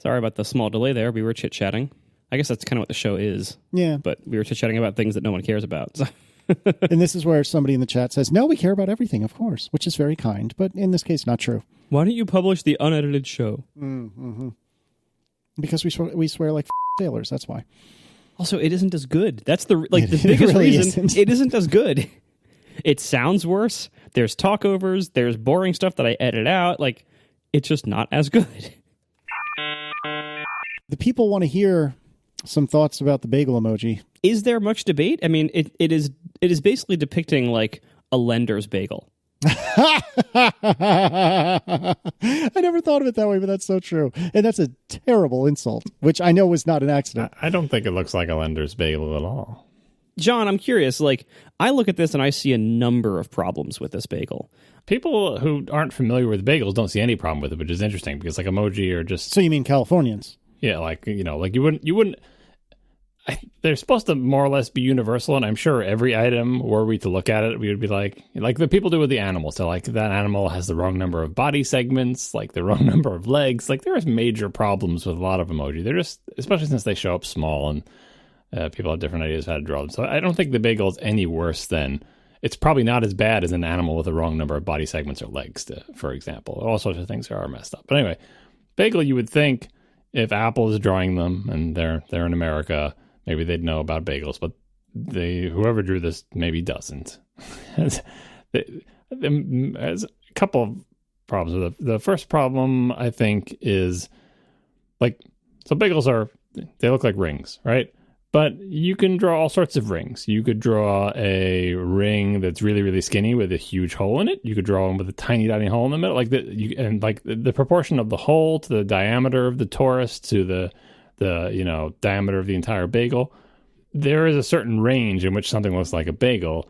Sorry about the small delay there. We were chit-chatting. I guess that's kind of what the show is. Yeah. But we were chit-chatting about things that no one cares about. So. And this is where somebody in the chat says, no, we care about everything, of course, which is very kind. But in this case, not true. Why don't you publish the unedited show? Mm-hmm. Because we swear like sailors, that's why. Also, it isn't as good. That's the biggest really reason. Isn't. It isn't as good. It sounds worse. There's talkovers. There's boring stuff that I edit out. Like, it's just not as good. The people want to hear some thoughts about the bagel emoji. Is there much debate? I mean, it is basically depicting like a lender's bagel. I never thought of it that way, but that's so true. And that's a terrible insult, which I know was not an accident. I don't think it looks like a lender's bagel at all. John, I'm curious. Like, I look at this and I see a number of problems with this bagel. People who aren't familiar with bagels don't see any problem with it, which is interesting because like emoji are just... So you mean Californians? Yeah, like, you know, like you wouldn't... they're supposed to more or less be universal, and I'm sure every item, were we to look at it, we would be like the people do with the animals. So, like, that animal has the wrong number of body segments, like the wrong number of legs. Like, there is major problems with a lot of emoji. They're just, especially since they show up small, and people have different ideas how to draw them. So I don't think the bagel is any worse than... It's probably not as bad as an animal with the wrong number of body segments or legs, for example. All sorts of things are messed up. But anyway, bagel, you would think, if Apple is drawing them, and they're in America... Maybe they'd know about bagels, but whoever drew this maybe doesn't. There's a couple of problems with it. The first problem, I think, is like, so bagels they look like rings, right? But you can draw all sorts of rings. You could draw a ring that's really, really skinny with a huge hole in it. You could draw one with a tiny, tiny hole in the middle, the proportion of the hole to the diameter of the torus to the diameter of the entire bagel. There is a certain range in which something looks like a bagel.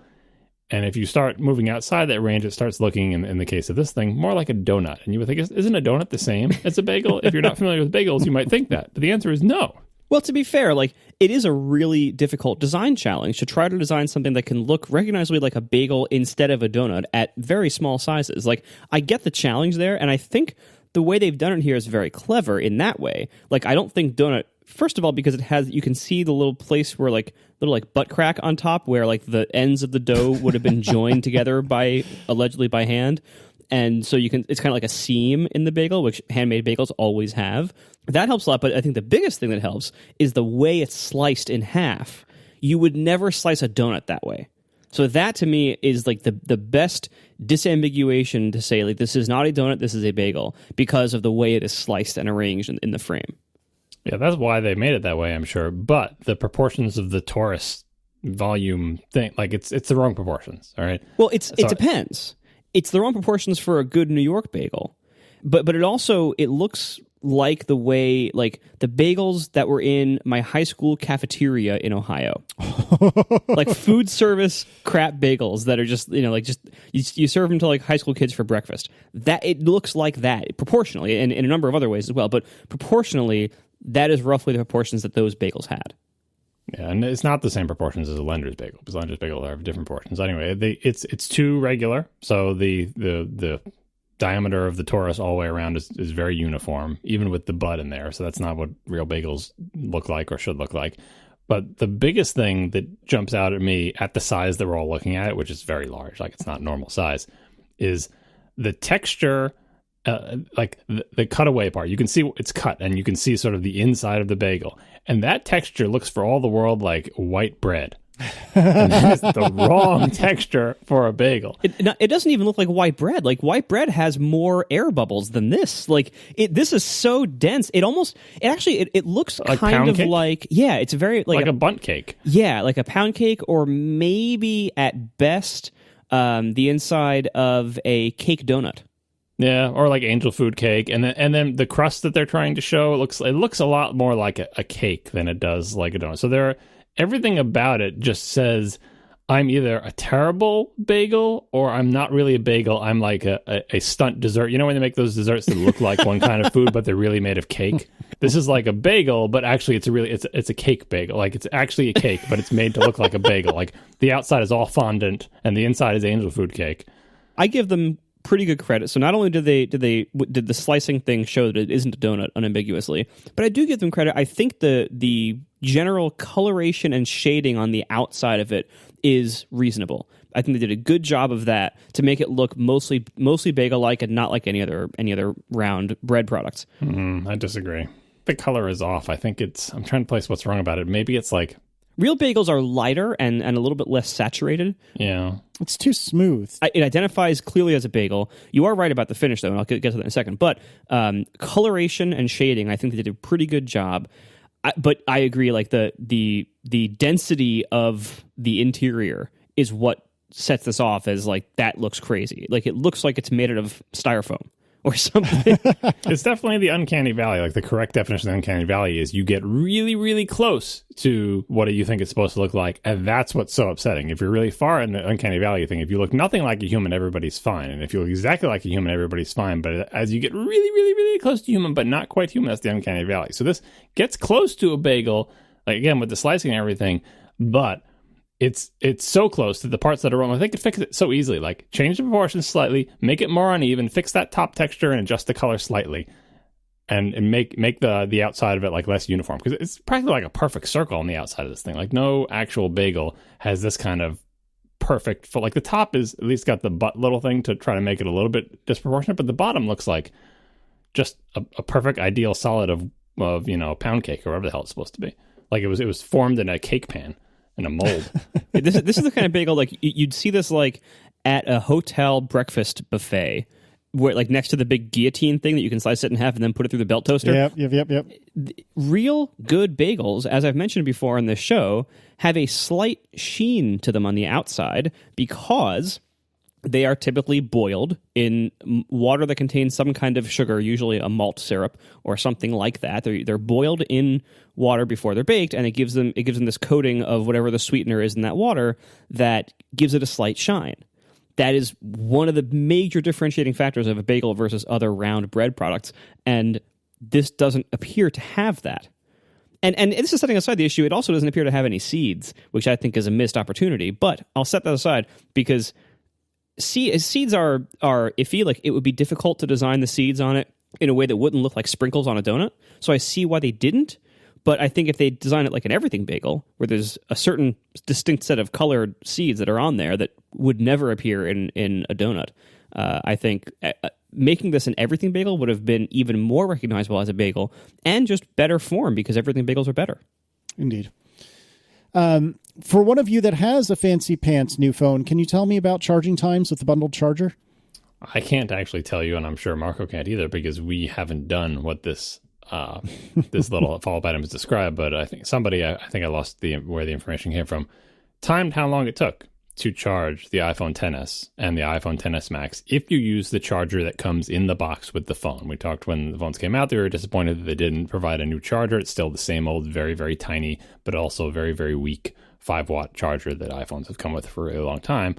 And if you start moving outside that range, it starts looking, in the case of this thing, more like a donut. And you would think, isn't a donut the same as a bagel? If you're not familiar with bagels, you might think that. But the answer is no. Well, to be fair, like, it is a really difficult design challenge to try to design something that can look recognizably like a bagel instead of a donut at very small sizes. Like, I get the challenge there, and I think the way they've done it here is very clever in that way. Like, I don't think donut, first of all, because you can see the little place where little butt crack on top where like the ends of the dough would have been joined together allegedly by hand. And so it's kind of like a seam in the bagel, which handmade bagels always have. That helps a lot, but I think the biggest thing that helps is the way it's sliced in half. You would never slice a donut that way. So that to me is like the best disambiguation to say like this is not a donut, this is a bagel because of the way it is sliced and arranged in the frame. Yeah, that's why they made it that way, I'm sure. But the proportions of the torus volume thing, like it's the wrong proportions, all right? Well, it depends. It's the wrong proportions for a good New York bagel. But it looks like the way, like the bagels that were in my high school cafeteria in Ohio. Like food service crap bagels that are just, you serve them to like high school kids for breakfast. That it looks like that proportionally, and in a number of other ways as well, but proportionally, that is roughly the proportions that those bagels had. Yeah, and it's not the same proportions as a lender's bagel, because lender's bagels have different portions. Anyway, it's too regular, so the diameter of the torus all the way around is very uniform, even with the bud in there. So that's not what real bagels look like or should look like. But the biggest thing that jumps out at me at the size that we're all looking at, which is very large, like it's not normal size, is the texture. Like the cutaway part, you can see it's cut, and you can see sort of the inside of the bagel, and that texture looks for all the world like white bread. And that's the wrong texture for a bagel. It doesn't even look like white bread. Like white bread has more air bubbles than this. Like this is so dense. It looks like kind of cake? like, yeah, it's very like a bundt cake. Yeah, like a pound cake, or maybe at best the inside of a cake donut. Yeah, or like angel food cake, and then the crust that they're trying to show it looks a lot more like a cake than it does like a donut. So everything about it just says I'm either a terrible bagel or I'm not really a bagel. I'm like a stunt dessert. You know when they make those desserts that look like one kind of food, but they're really made of cake? This is like a bagel, but actually it's a cake bagel. Like it's actually a cake, but it's made to look like a bagel. Like the outside is all fondant and the inside is angel food cake. I give them pretty good credit. So not only did the slicing thing show that it isn't a donut unambiguously, but I do give them credit. I think the general coloration and shading on the outside of it is reasonable. I think they did a good job of that to make it look mostly bagel-like and not like any other round bread products. I disagree. The color is off. I think I'm trying to place what's wrong about it. Maybe it's like real bagels are lighter and a little bit less saturated. Yeah. It's too smooth. It identifies clearly as a bagel. You are right about the finish, though, and I'll get to that in a second. But coloration and shading, I think they did a pretty good job. But I agree, like the density of the interior is what sets this off as like that looks crazy. Like it looks like it's made out of styrofoam or something. It's definitely the uncanny valley. Like the correct definition of uncanny valley is you get really, really close to what you think it's supposed to look like, and that's what's so upsetting. If you're really far in the uncanny valley thing, if you look nothing like a human, everybody's fine. And if you look exactly like a human, everybody's fine. But as you get really, really, really close to human, but not quite human, that's the uncanny valley. So this gets close to a bagel, like again with the slicing and everything, but it's so close to the parts that are wrong. They could fix it so easily. Like change the proportions slightly, make it more uneven, fix that top texture, and adjust the color slightly, and make the outside of it like less uniform, because it's practically like a perfect circle on the outside of this thing. Like no actual bagel has this kind of perfect. Like the top is at least got the butt little thing to try to make it a little bit disproportionate, but the bottom looks like just a perfect ideal solid of pound cake or whatever the hell it's supposed to be. Like it was formed in a cake pan. In a mold. This is the kind of bagel like you'd see this like at a hotel breakfast buffet, where like next to the big guillotine thing that you can slice it in half and then put it through the belt toaster. Yep. Real good bagels, as I've mentioned before on this show, have a slight sheen to them on the outside because they are typically boiled in water that contains some kind of sugar, usually a malt syrup or something like that. They're boiled in water before they're baked, and it gives them this coating of whatever the sweetener is in that water that gives it a slight shine. That is one of the major differentiating factors of a bagel versus other round bread products, and this doesn't appear to have that. And this is setting aside the issue. It also doesn't appear to have any seeds, which I think is a missed opportunity. But I'll set that aside because seeds are iffy. Like it would be difficult to design the seeds on it in a way that wouldn't look like sprinkles on a donut. So I see why they didn't. But I think if they design it like an everything bagel, where there's a certain distinct set of colored seeds that are on there that would never appear in a donut, I think making this an everything bagel would have been even more recognizable as a bagel and just better form because everything bagels are better. Indeed. For one of you that has a fancy pants new phone, can you tell me about charging times with the bundled charger? I can't actually tell you, and I'm sure Marco can't either, because we haven't done what this little follow-up item is described. But I think I lost where the information came from. Timed how long it took to charge the iPhone XS and the iPhone XS Max if you use the charger that comes in the box with the phone. We talked when the phones came out, they were disappointed that they didn't provide a new charger. It's still the same old, very, very tiny, but also very, very weak 5-watt charger that iPhones have come with for a really long time.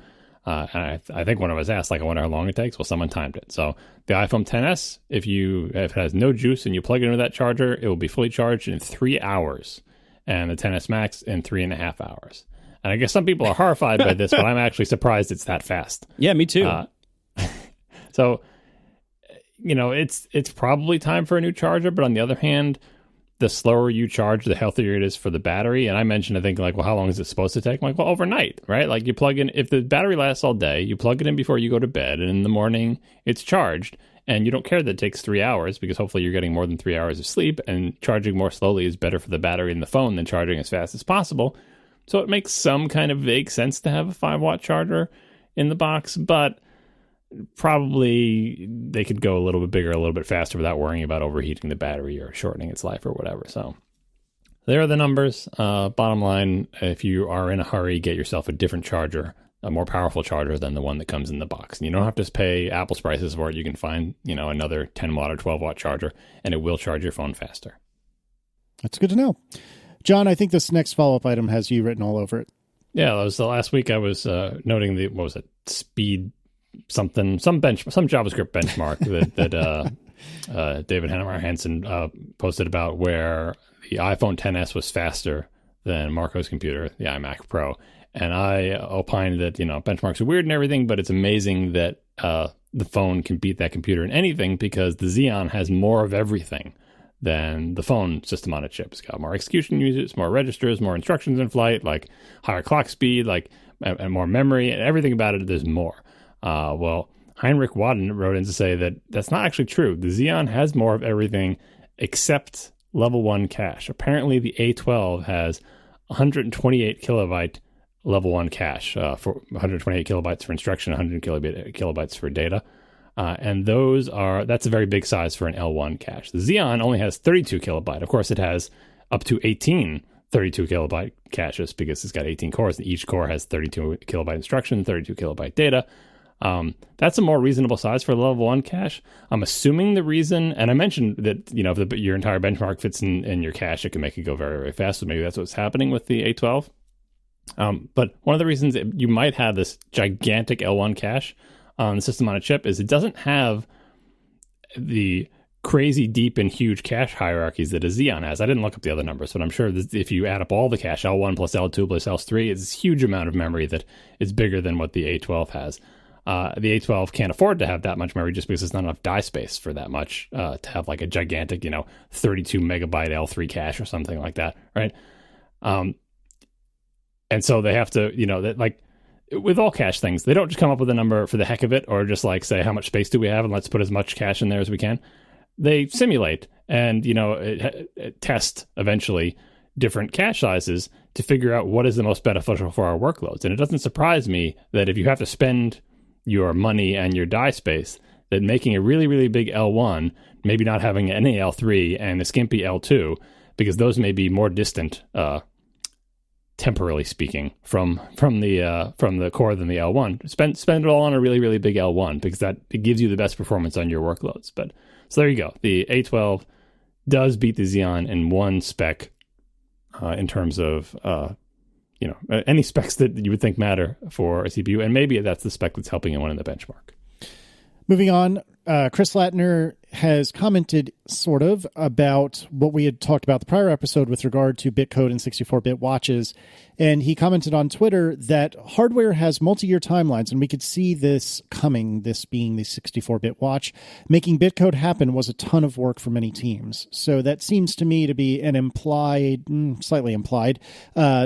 And I think when I was asked, I wonder how long it takes. Well, someone timed it. So the iPhone XS, if it has no juice and you plug it into that charger, it will be fully charged in 3 hours. And the XS Max in 3.5 hours. And I guess some people are horrified by this, but I'm actually surprised it's that fast. Yeah, me too. So, it's probably time for a new charger. But on the other hand, the slower you charge, the healthier it is for the battery. And I mentioned, I think, how long is it supposed to take? I'm like, well, overnight, right? Like you plug in, if the battery lasts all day, you plug it in before you go to bed, and in the morning it's charged. And you don't care that it takes 3 hours, because hopefully you're getting more than 3 hours of sleep, and charging more slowly is better for the battery in the phone than charging as fast as possible. So it makes some kind of vague sense to have a 5-watt charger in the box, but probably they could go a little bit bigger, a little bit faster without worrying about overheating the battery or shortening its life or whatever. So there are the numbers. Bottom line, if you are in a hurry, get yourself a different charger, a more powerful charger than the one that comes in the box. And you don't have to pay Apple's prices for it. You can find, another 10-watt or 12-watt charger, and it will charge your phone faster. That's good to know. John, I think this next follow-up item has you written all over it. Yeah, that was the last week I was noting speed something, some JavaScript benchmark that David Hannemeyer Hansen posted about, where the iPhone XS was faster than Marco's computer, the iMac Pro. And I opined that, benchmarks are weird and everything, but it's amazing that the phone can beat that computer in anything because the Xeon has more of everything than the phone system on a chip. It's got more execution units, more registers, more instructions in flight, like higher clock speed, like and more memory, and everything about it. There's more. Well, Heinrich Wadden wrote in to say that that's not actually true. The Xeon has more of everything except level 1 cache. Apparently, the A12 has 128 kilobyte level 1 cache for 128 kilobytes for instruction, 100 kilobytes for data. And that's a very big size for an L1 cache. The Xeon only has 32 kilobyte. Of course, it has up to 18 32 kilobyte caches because it's got 18 cores, and each core has 32 kilobyte instruction, 32 kilobyte data. That's a more reasonable size for a level 1 cache. I'm assuming the reason, and I mentioned that, if your entire benchmark fits in your cache, it can make it go very, very fast. So maybe that's what's happening with the A12. But one of the reasons that you might have this gigantic L1 cache on the system on a chip is it doesn't have the crazy deep and huge cache hierarchies that a Xeon has. I didn't look up the other numbers, but I'm sure that if you add up all the cache, L1 plus L2 plus L3, it's a huge amount of memory that is bigger than what the A12 has. The A12 can't afford to have that much memory just because there's not enough die space for that much to have like a gigantic, 32 megabyte L3 cache or something like that, right? And so they have to, with all cache things, they don't just come up with a number for the heck of it or just like say, how much space do we have and let's put as much cache in there as we can. They simulate and, test eventually different cache sizes to figure out what is the most beneficial for our workloads. And it doesn't surprise me that if you have to spend your money and your die space, that making a really, really big L1, maybe not having any L3 and a skimpy L2, because those may be more distant, temporally speaking, from the core than the L1. Spend it all on a really, really big L1 because it gives you the best performance on your workloads. But so there you go. The A12 does beat the Xeon in one spec in terms of any specs that you would think matter for a CPU, and maybe that's the spec that's helping it win in the benchmark. Moving on, Chris Lattner has commented sort of about what we had talked about the prior episode with regard to Bitcode and 64-bit watches. And he commented on Twitter that hardware has multi-year timelines, and we could see this coming, this being the 64-bit watch. Making Bitcode happen was a ton of work for many teams. So that seems to me to be an slightly implied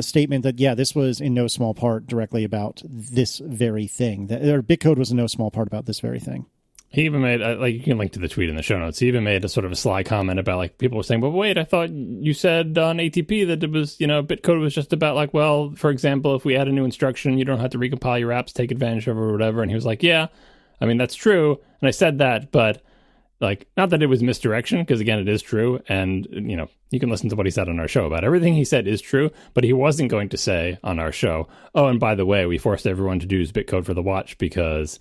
statement that, yeah, this was in no small part directly about this very thing. Bitcode was in no small part about this very thing. He even made, you can link to the tweet in the show notes, he even made a sort of a sly comment about, people were saying, well, wait, I thought you said on ATP that it was, Bitcode was just about, for example, if we add a new instruction, you don't have to recompile your apps, take advantage of it or whatever. And he was like, yeah, I mean, that's true. And I said that, but, not that it was misdirection, because, again, it is true. And, you can listen to what he said on our show about everything he said is true, but he wasn't going to say on our show, oh, and by the way, we forced everyone to use Bitcode for the watch because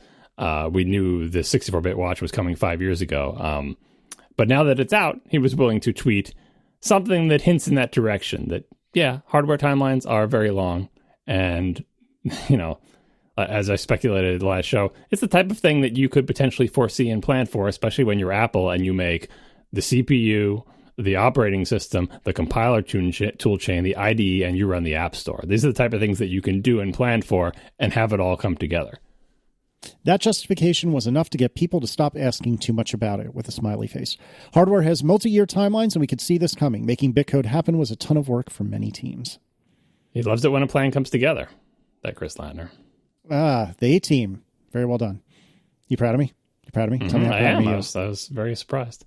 we knew the 64-bit watch was coming 5 years ago. But now that it's out, he was willing to tweet something that hints in that direction that, yeah, hardware timelines are very long. And, as I speculated the last show, it's the type of thing that you could potentially foresee and plan for, especially when you're Apple and you make the CPU, the operating system, the compiler tool chain, the IDE, and you run the App Store. These are the type of things that you can do and plan for and have it all come together. That justification was enough to get people to stop asking too much about it, with a smiley face. Hardware has multi-year timelines, and we could see this coming. Making Bitcode happen was a ton of work for many teams. He loves it when a plan comes together, that Chris Lattner. The A-team. Very well done. You proud of me? You proud of me? Mm-hmm. Tell me how proud of me. I was very surprised.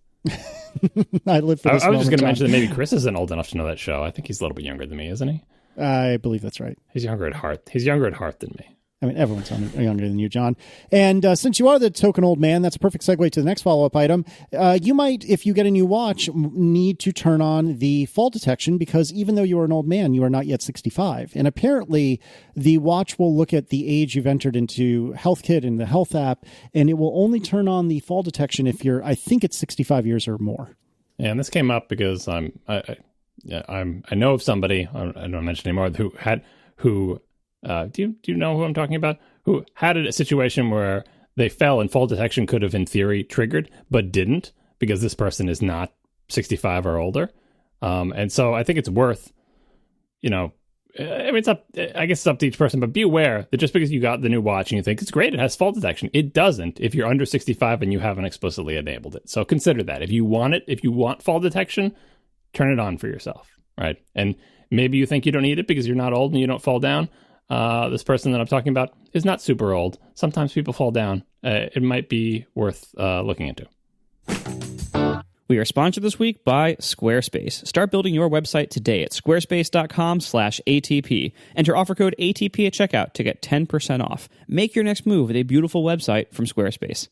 I live for this I was just going to moment. mention that maybe Chris isn't old enough to know that show. I think he's a little bit younger than me, isn't he? I believe that's right. He's younger at heart. He's younger at heart than me. I mean, everyone's younger than you, John. And since you are the token old man, that's a perfect segue to the next follow-up item. You might, if you get a new watch, need to turn on the fall detection because even though you are an old man, you are not yet 65. And apparently, the watch will look at the age you've entered into HealthKit and the Health app, and it will only turn on the fall detection if you're, I think it's 65 years or more. Yeah, and this came up because I know of somebody, I don't mention anymore, who do you know who I'm talking about? Who had a situation where they fell and fall detection could have, in theory, triggered, but didn't because this person is not 65 or older. And so I think it's worth, I mean, I guess it's up to each person, but be aware that just because you got the new watch and you think it's great, it has fall detection, it doesn't if you're under 65 and you haven't explicitly enabled it. So consider that. If you want fall detection, turn it on for yourself, right? And maybe you think you don't need it because you're not old and you don't fall down. This person that I'm talking about is not super old. Sometimes people fall down. It might be worth looking into. We are sponsored this week by Squarespace. Start building your website today at squarespace.com/ATP. Enter offer code ATP at checkout to get 10% off. Make your next move with a beautiful website from Squarespace.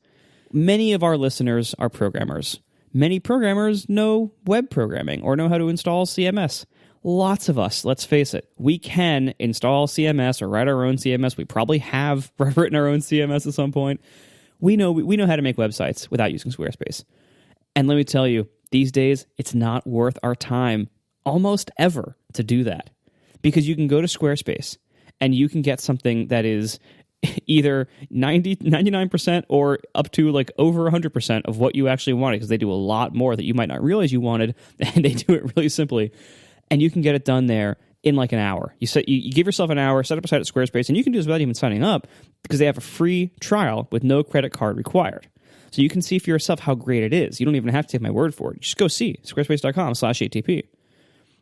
Many of our listeners are programmers. Many programmers know web programming or know how to install CMS. Lots of us, let's face it, we can install CMS or write our own CMS. We probably have written our own CMS at some point. We know how to make websites without using Squarespace. And let me tell you, these days, it's not worth our time almost ever to do that. Because you can go to Squarespace and you can get something that is either 99% or up to like over 100% of what you actually wanted, because they do a lot more that you might not realize you wanted, and they do it really simply. And you can get it done there in like an hour. You give yourself an hour, set up a site at Squarespace, and you can do this without even signing up because they have a free trial with no credit card required. So you can see for yourself how great it is. You don't even have to take my word for it. Just go see squarespace.com/ATP.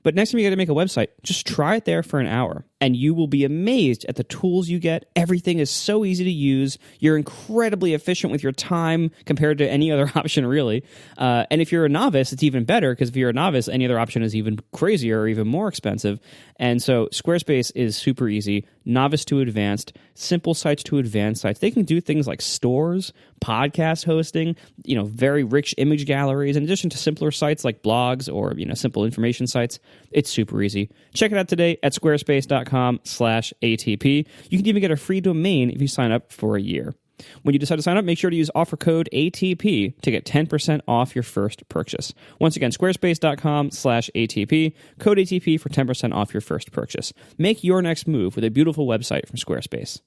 But next time you got to make a website, just try it there for an hour, and you will be amazed at the tools you get. Everything is so easy to use. You're incredibly efficient with your time compared to any other option, really. And if you're a novice, it's even better, because if you're a novice, any other option is even crazier or even more expensive. And so Squarespace is super easy, novice to advanced, simple sites to advanced sites. They can do things like stores, podcast hosting, very rich image galleries, in addition to simpler sites like blogs or, simple information sites. It's super easy. Check it out today at squarespace.com/ATP. You can even get a free domain if you sign up for a year. When you decide to sign up, make sure to use offer code ATP to get 10% off your first purchase. Once again, squarespace.com/ATP, code ATP for 10% off your first purchase. Make your next move with a beautiful website from Squarespace.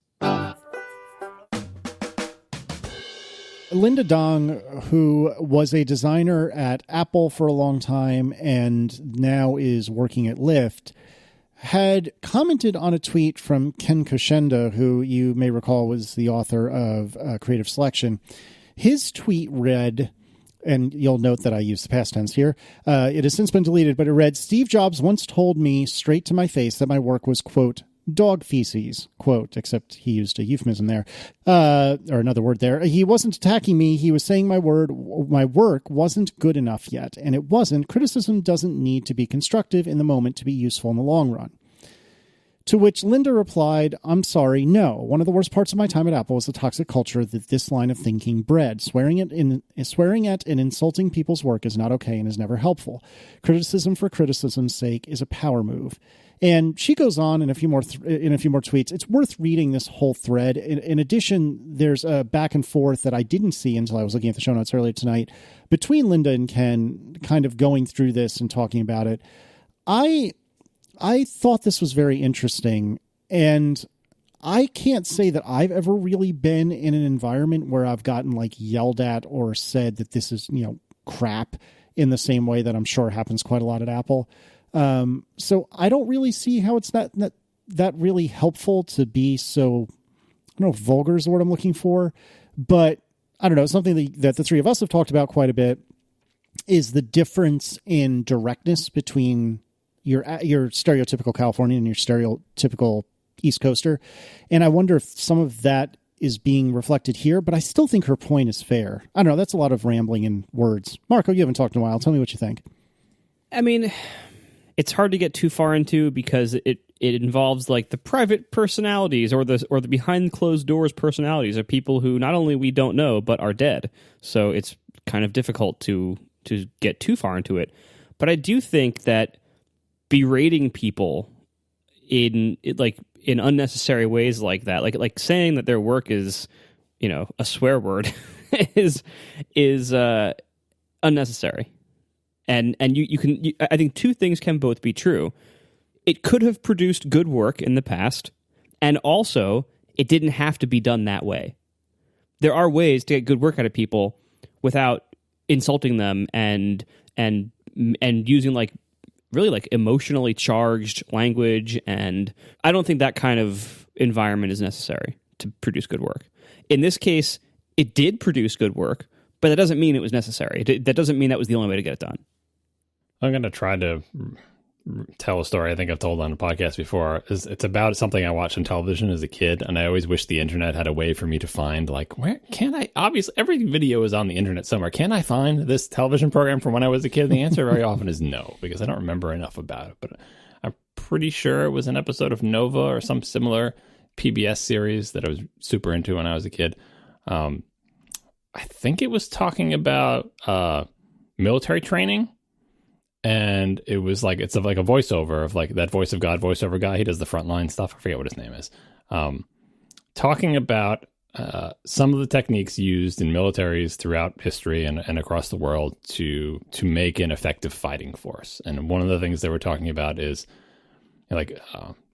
Linda Dong, who was a designer at Apple for a long time and now is working at Lyft, had commented on a tweet from Ken Koshenda, who you may recall was the author of Creative Selection. His tweet read, and you'll note that I use the past tense here, it has since been deleted, but it read, "Steve Jobs once told me straight to my face that my work was, quote, dog feces," quote, except he used a euphemism there, or another word there. "He wasn't attacking me. He was saying my work wasn't good enough yet, and it wasn't. Criticism doesn't need to be constructive in the moment to be useful in the long run." To which Linda replied, "I'm sorry, no. One of the worst parts of my time at Apple was the toxic culture that this line of thinking bred. Swearing at and insulting people's work is not okay and is never helpful. Criticism for criticism's sake is a power move." And she goes on in a few more tweets. It's worth reading this whole thread. In addition, there's a back and forth that I didn't see until I was looking at the show notes earlier tonight between Linda and Ken, kind of going through this and talking about it. I thought this was very interesting, and I can't say that I've ever really been in an environment where I've gotten like yelled at or said that this is, crap, in the same way that I'm sure happens quite a lot at Apple. So I don't really see how it's that really helpful to be so, I don't know if vulgar is the word I'm looking for, but I don't know, something that the three of us have talked about quite a bit is the difference in directness between your stereotypical Californian and your stereotypical East Coaster. And I wonder if some of that is being reflected here, but I still think her point is fair. I don't know. That's a lot of rambling in words. Marco, you haven't talked in a while. Tell me what you think. I mean, it's hard to get too far into because it involves like the private personalities or the behind closed doors personalities of people who not only we don't know but are dead. So it's kind of difficult to get too far into it. But I do think that berating people in unnecessary ways like that, like saying that their work is, a swear word, is unnecessary. And you can I think two things can both be true. It could have produced good work in the past, and also it didn't have to be done that way. There are ways to get good work out of people without insulting them and using like really like emotionally charged language, and I don't think that kind of environment is necessary to produce good work. In this case, it did produce good work, but that doesn't mean it was necessary. That doesn't mean that was the only way to get it done. I'm going to try to tell a story I think I've told on a podcast before. It's about something I watched on television as a kid, and I always wish the internet had a way for me to find, like, where can I, obviously every video is on the internet somewhere. Can I find this television program from when I was a kid? And the answer very often is no, because I don't remember enough about it. But I'm pretty sure it was an episode of Nova or some similar PBS series that I was super into when I was a kid. I think it was talking about military training. And it was like, it's like a voiceover of like that voice of God, voiceover guy. He does the frontline stuff. I forget what his name is. Talking about some of the techniques used in militaries throughout history and across the world to make an effective fighting force. And one of the things they were talking about is like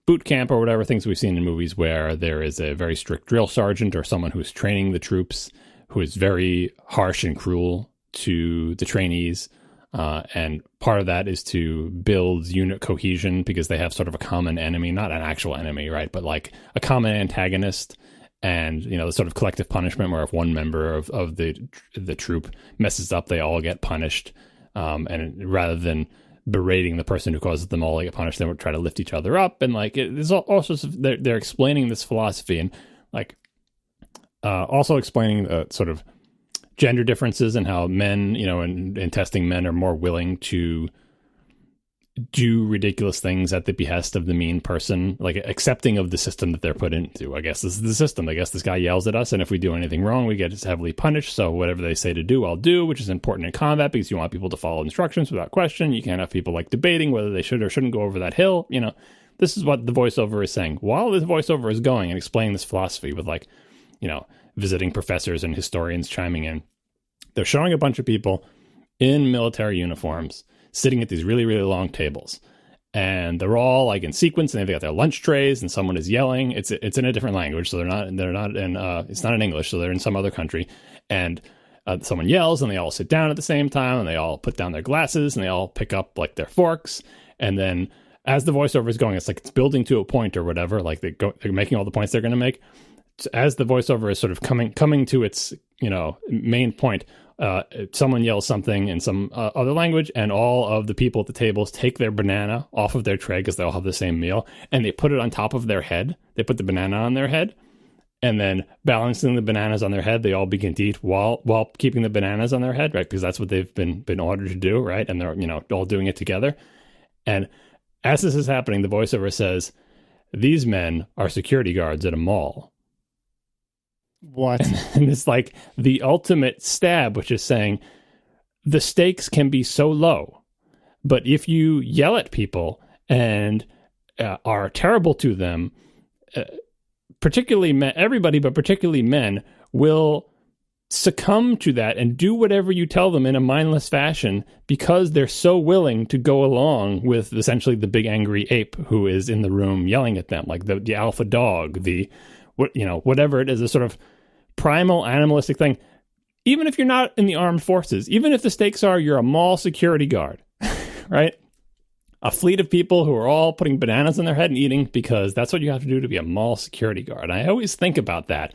boot camp or whatever, things we've seen in movies where there is a very strict drill sergeant or someone who's training the troops who is very harsh and cruel to the trainees. And part of that is to build unit cohesion because they have sort of a common enemy, not an actual enemy, right? But like a common antagonist and, you know, the sort of collective punishment where if one member of the troop messes up, they all get punished. And rather than berating the person who causes them all to get punished, they would try to lift each other up. And like, there's all sorts of, they're explaining this philosophy and like, also explaining the sort of gender differences and how men, you know, in testing, men are more willing to do ridiculous things at the behest of the mean person, like accepting of the system that they're put into. I guess this is the system. I guess this guy yells at us, and if we do anything wrong, we get heavily punished. So whatever they say to do, I'll do, which is important in combat because you want people to follow instructions without question. You can't have people like debating whether they should or shouldn't go over that hill. You know, this is what the voiceover is saying. While this voiceover is going and explaining this philosophy with like, you know, visiting professors and historians chiming in, they're showing a bunch of people in military uniforms sitting at these really, really long tables. And they're all like in sequence and they've got their lunch trays and someone is yelling. It's in a different language. So they're not in, it's not in English. So they're in some other country. And someone yells and they all sit down at the same time and they all put down their glasses and they all pick up like their forks. And then as the voiceover is going, it's like it's building to a point or whatever. Like they're making all the points they're going to make. As the voiceover is sort of coming to its, you know, main point, someone yells something in some other language, and all of the people at the tables take their banana off of their tray because they all have the same meal, and they put it on top of their head. They put the banana on their head, and then balancing the bananas on their head, they all begin to eat while keeping the bananas on their head, right? Because that's what they've been ordered to do, right? And they're, you know, all doing it together. And as this is happening, the voiceover says, "These men are security guards at a mall." What? And it's like the ultimate stab, which is saying the stakes can be so low, but if you yell at people and are terrible to them, particularly men, everybody, but particularly men, will succumb to that and do whatever you tell them in a mindless fashion because they're so willing to go along with essentially the big angry ape who is in the room yelling at them, like the alpha dog, whatever it is, a sort of primal animalistic thing. Even if you're not in the armed forces, even if the stakes are you're a mall security guard, right? A fleet of people who are all putting bananas in their head and eating because that's what you have to do to be a mall security guard. And I always think about that,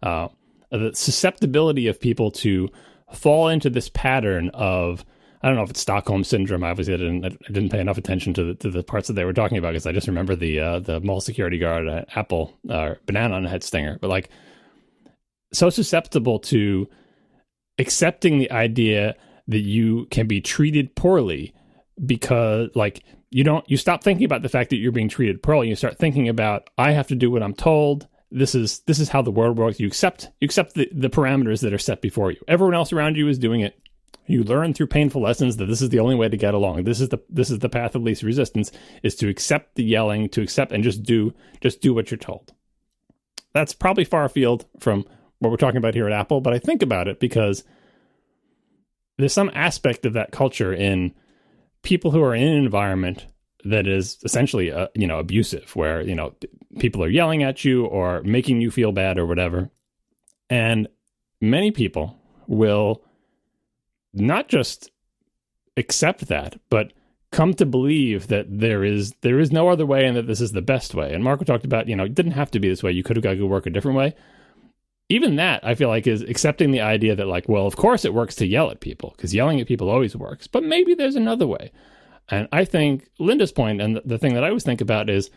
the susceptibility of people to fall into this pattern of, I don't know if it's Stockholm syndrome. Obviously, I didn't pay enough attention to the parts that they were talking about because I just remember the mall security guard apple banana on a head stinger. But like, so susceptible to accepting the idea that you can be treated poorly because like you stop thinking about the fact that you're being treated poorly. You start thinking about, I have to do what I'm told. This is how the world works. You accept the parameters that are set before you. Everyone else around you is doing it. You learn through painful lessons that this is the only way to get along. This is the path of least resistance, is to accept the yelling, to accept and just do what you're told. That's probably far afield from what we're talking about here at Apple, but I think about it because there's some aspect of that culture in people who are in an environment that is essentially, abusive, where, people are yelling at you or making you feel bad or whatever. And many people will not just accept that, but come to believe that there is no other way and that this is the best way. And Marco talked about, it didn't have to be this way. You could have got to work a different way. Even that, I feel like, is accepting the idea that, like, well, of course it works to yell at people, because yelling at people always works, but maybe there's another way. And I think Linda's point, and the thing that I always think about is,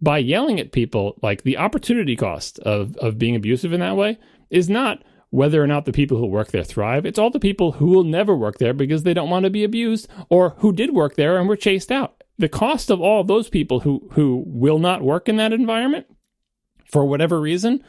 by yelling at people, like, the opportunity cost of being abusive in that way is not whether or not the people who work there thrive. It's all the people who will never work there because they don't want to be abused, or who did work there and were chased out. The cost of all those people who will not work in that environment, for whatever reason,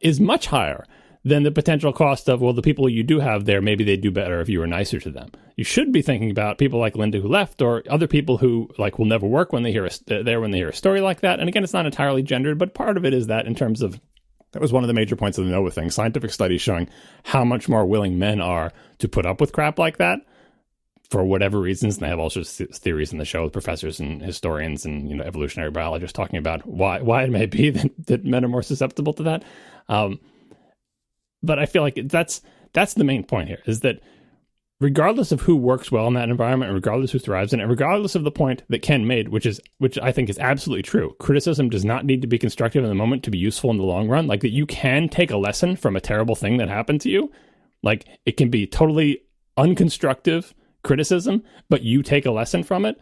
is much higher than the potential cost of, well, the people you do have there, maybe they'd do better if you were nicer to them. You should be thinking about people like Linda who left, or other people who, like, will never work when they hear a story like that. And again, it's not entirely gendered, but part of it is that, in terms of, that was one of the major points of the Nova thing, scientific studies showing how much more willing men are to put up with crap like that for whatever reasons. And they have all sorts of theories in the show with professors and historians and evolutionary biologists talking about why it may be that men are more susceptible to that. But I feel like that's the main point here, is that regardless of who works well in that environment, and regardless who thrives in it, and regardless of the point that Ken made, which I think is absolutely true, criticism does not need to be constructive in the moment to be useful in the long run. Like, that you can take a lesson from a terrible thing that happened to you. Like, it can be totally unconstructive criticism, but you take a lesson from it.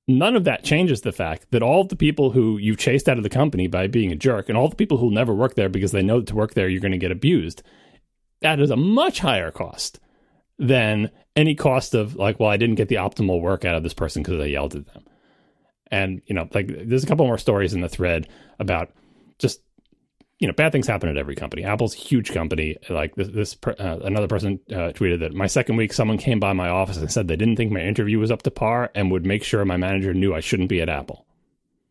None of that changes the fact that all of the people who you chased out of the company by being a jerk, and all the people who will never work there because they know that to work there you're going to get abused, that is a much higher cost than any cost of, like, well, I didn't get the optimal work out of this person because I yelled at them. And, like, there's a couple more stories in the thread about just, bad things happen at every company. Apple's a huge company. Like, another person tweeted that my second week, someone came by my office and said they didn't think my interview was up to par and would make sure my manager knew I shouldn't be at Apple.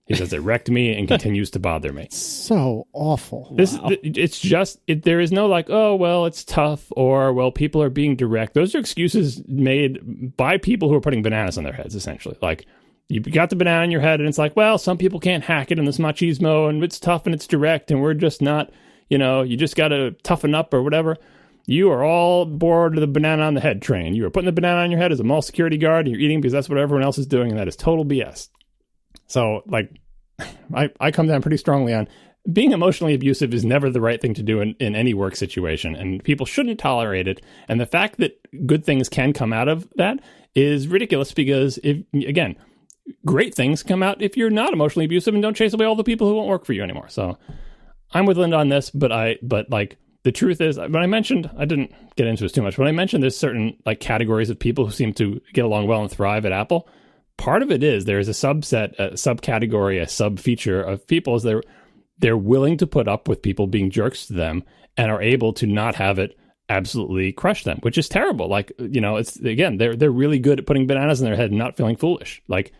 He says it wrecked me and continues to bother me. So awful. It's just, there is no, like, oh, well, it's tough, or, well, people are being direct. Those are excuses made by people who are putting bananas on their heads, essentially. Like, you got the banana in your head, and it's like, well, some people can't hack it, and this machismo, and it's tough, and it's direct, and we're just not, you just got to toughen up or whatever. You are all aboard the banana on the head train. You are putting the banana on your head as a mall security guard, and you're eating because that's what everyone else is doing, and that is total BS. So, like, I come down pretty strongly on being emotionally abusive is never the right thing to do in any work situation, and people shouldn't tolerate it. And the fact that good things can come out of that is ridiculous, because, great things come out if you're not emotionally abusive and don't chase away all the people who won't work for you anymore. So I'm with Linda on this, but the truth is, when I mentioned, I didn't get into this too much, but I mentioned there's certain, like, categories of people who seem to get along well and thrive at Apple. Part of it is there is a subset, a subcategory, a sub-feature of people is they're willing to put up with people being jerks to them and are able to not have it absolutely crush them, which is terrible. Like, it's, again, they're really good at putting bananas in their head and not feeling foolish. Like,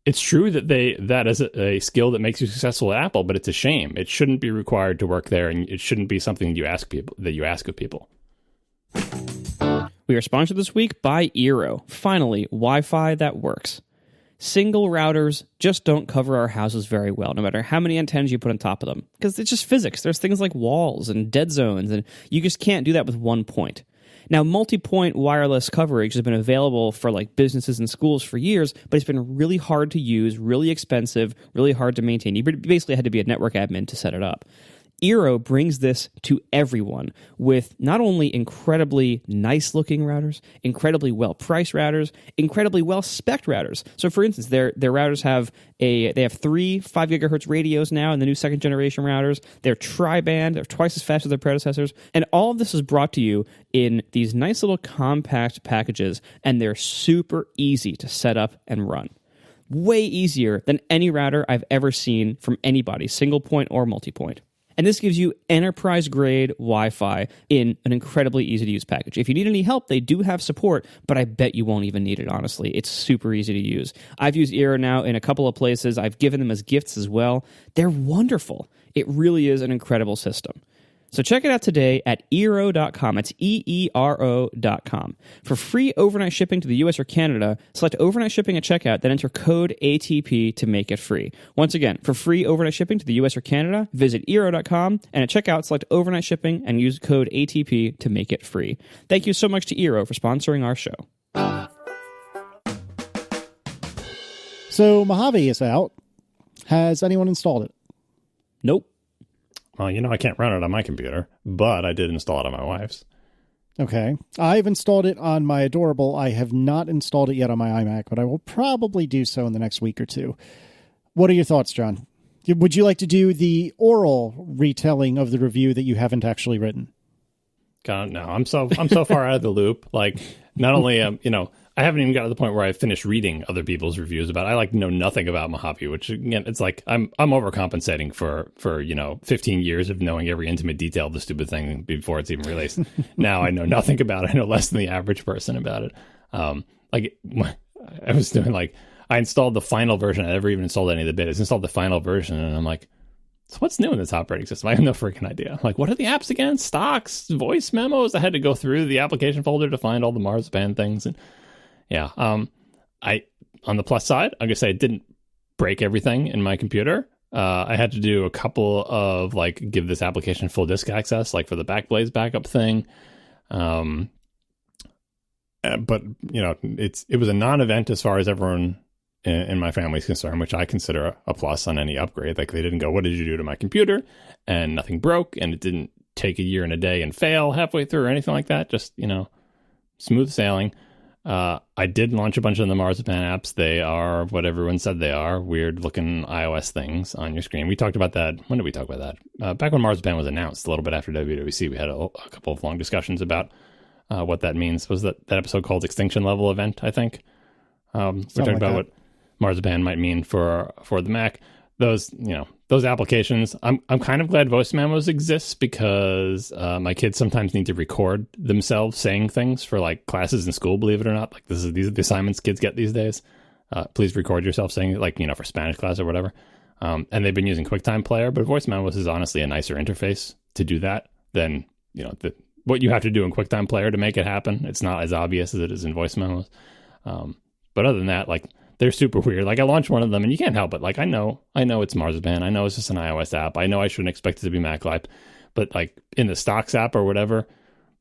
it's true that that is a skill that makes you successful at Apple, but it's a shame. It shouldn't be required to work there, and it shouldn't be something that you ask of people. We are sponsored this week by Eero. Finally, Wi-Fi that works. Single routers just don't cover our houses very well, no matter how many antennas you put on top of them, because it's just physics. There's things like walls and dead zones, and you just can't do that with one point. Now, multi-point wireless coverage has been available for, like, businesses and schools for years, but it's been really hard to use, really expensive, really hard to maintain. You basically had to be a network admin to set it up. Eero brings this to everyone with not only incredibly nice-looking routers, incredibly well-priced routers, incredibly well-spec'd routers. So, for instance, their routers have they have 3 5 gigahertz radios now in the new second-generation routers. They're tri-band. They're twice as fast as their predecessors. And all of this is brought to you in these nice little compact packages, and they're super easy to set up and run. Way easier than any router I've ever seen from anybody, single-point or multi-point. And this gives you enterprise-grade Wi-Fi in an incredibly easy-to-use package. If you need any help, they do have support, but I bet you won't even need it, honestly. It's super easy to use. I've used Eero now in a couple of places. I've given them as gifts as well. They're wonderful. It really is an incredible system. So check it out today at Eero.com. It's EERO.com. For free overnight shipping to the US or Canada, select overnight shipping at checkout, then enter code ATP to make it free. Once again, for free overnight shipping to the US or Canada, visit Eero.com, and at checkout, select overnight shipping and use code ATP to make it free. Thank you so much to Eero for sponsoring our show. So Mojave is out. Has anyone installed it? Nope. Well, I can't run it on my computer, but I did install it on my wife's. Okay. I've installed it on my Adorable. I have not installed it yet on my iMac, but I will probably do so in the next week or two. What are your thoughts, John? Would you like to do the oral retelling of the review that you haven't actually written? God, no, I'm so far out of the loop. Like, not only I haven't even got to the point where I finished reading other people's reviews about it. I know nothing about Mojave, which again, it's like I'm overcompensating for 15 years of knowing every intimate detail of the stupid thing before it's even released. Now I know nothing about it. I know less than the average person about it. I was doing I installed the final version. I never even installed any of the betas. I installed the final version, and I'm like, so what's new in this operating system? I have no freaking idea. Like, what are the apps again? Stocks, voice memos. I had to go through the application folder to find all the Marzipan things. And yeah, on the plus side, I'm gonna say it didn't break everything in my computer. I had to do a couple of give this application full disk access, for the Backblaze backup thing. But it was a non-event as far as everyone in my family's concerned, which I consider a plus on any upgrade. They didn't go, what did you do to my computer? And nothing broke, and it didn't take a year and a day and fail halfway through or anything like that. Just, smooth sailing. I did launch a bunch of the Marzipan apps. They are what everyone said they are, weird-looking iOS things on your screen. We talked about that. When did we talk about that? Back when Marzipan was announced, a little bit after WWDC, we had a couple of long discussions about what that means. Was that episode called Extinction Level Event, I think? We're talking about what Marzipan might mean for the Mac. Those applications, I'm kind of glad voice memos exist because my kids sometimes need to record themselves saying things for classes in school, believe it or not. These are the assignments kids get these days. Please record yourself saying it, for Spanish class or whatever. And they've been using QuickTime Player, but voice memos is honestly a nicer interface to do that than, what you have to do in QuickTime Player to make it happen. It's not as obvious as it is in voice memos. But other than that, they're super weird. I launched one of them, and you can't help it. I know it's Marzipan. I know it's just an iOS app. I know I shouldn't expect it to be Mac Live. But, in the stocks app or whatever,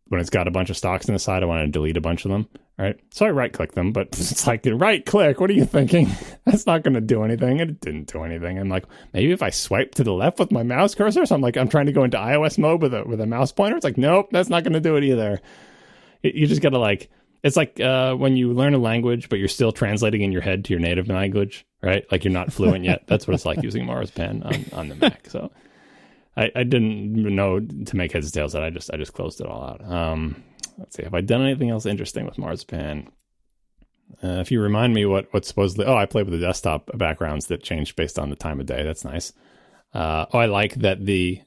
when it's got a bunch of stocks on the side, I want to delete a bunch of them, right? So I right-click them, but it's right-click. What are you thinking? That's not going to do anything. And it didn't do anything. I'm maybe if I swipe to the left with my mouse cursor, so I'm trying to go into iOS mode with a mouse pointer. It's nope, that's not going to do it either. You just got to, it's when you learn a language, but you're still translating in your head to your native language, right? You're not fluent yet. That's what it's like using Marzipan on the Mac. So I didn't know to make heads or tails that I just closed it all out. Let's see. Have I done anything else interesting with Marzipan? If you remind me what supposedly... Oh, I played with the desktop backgrounds that changed based on the time of day. That's nice. I like that the...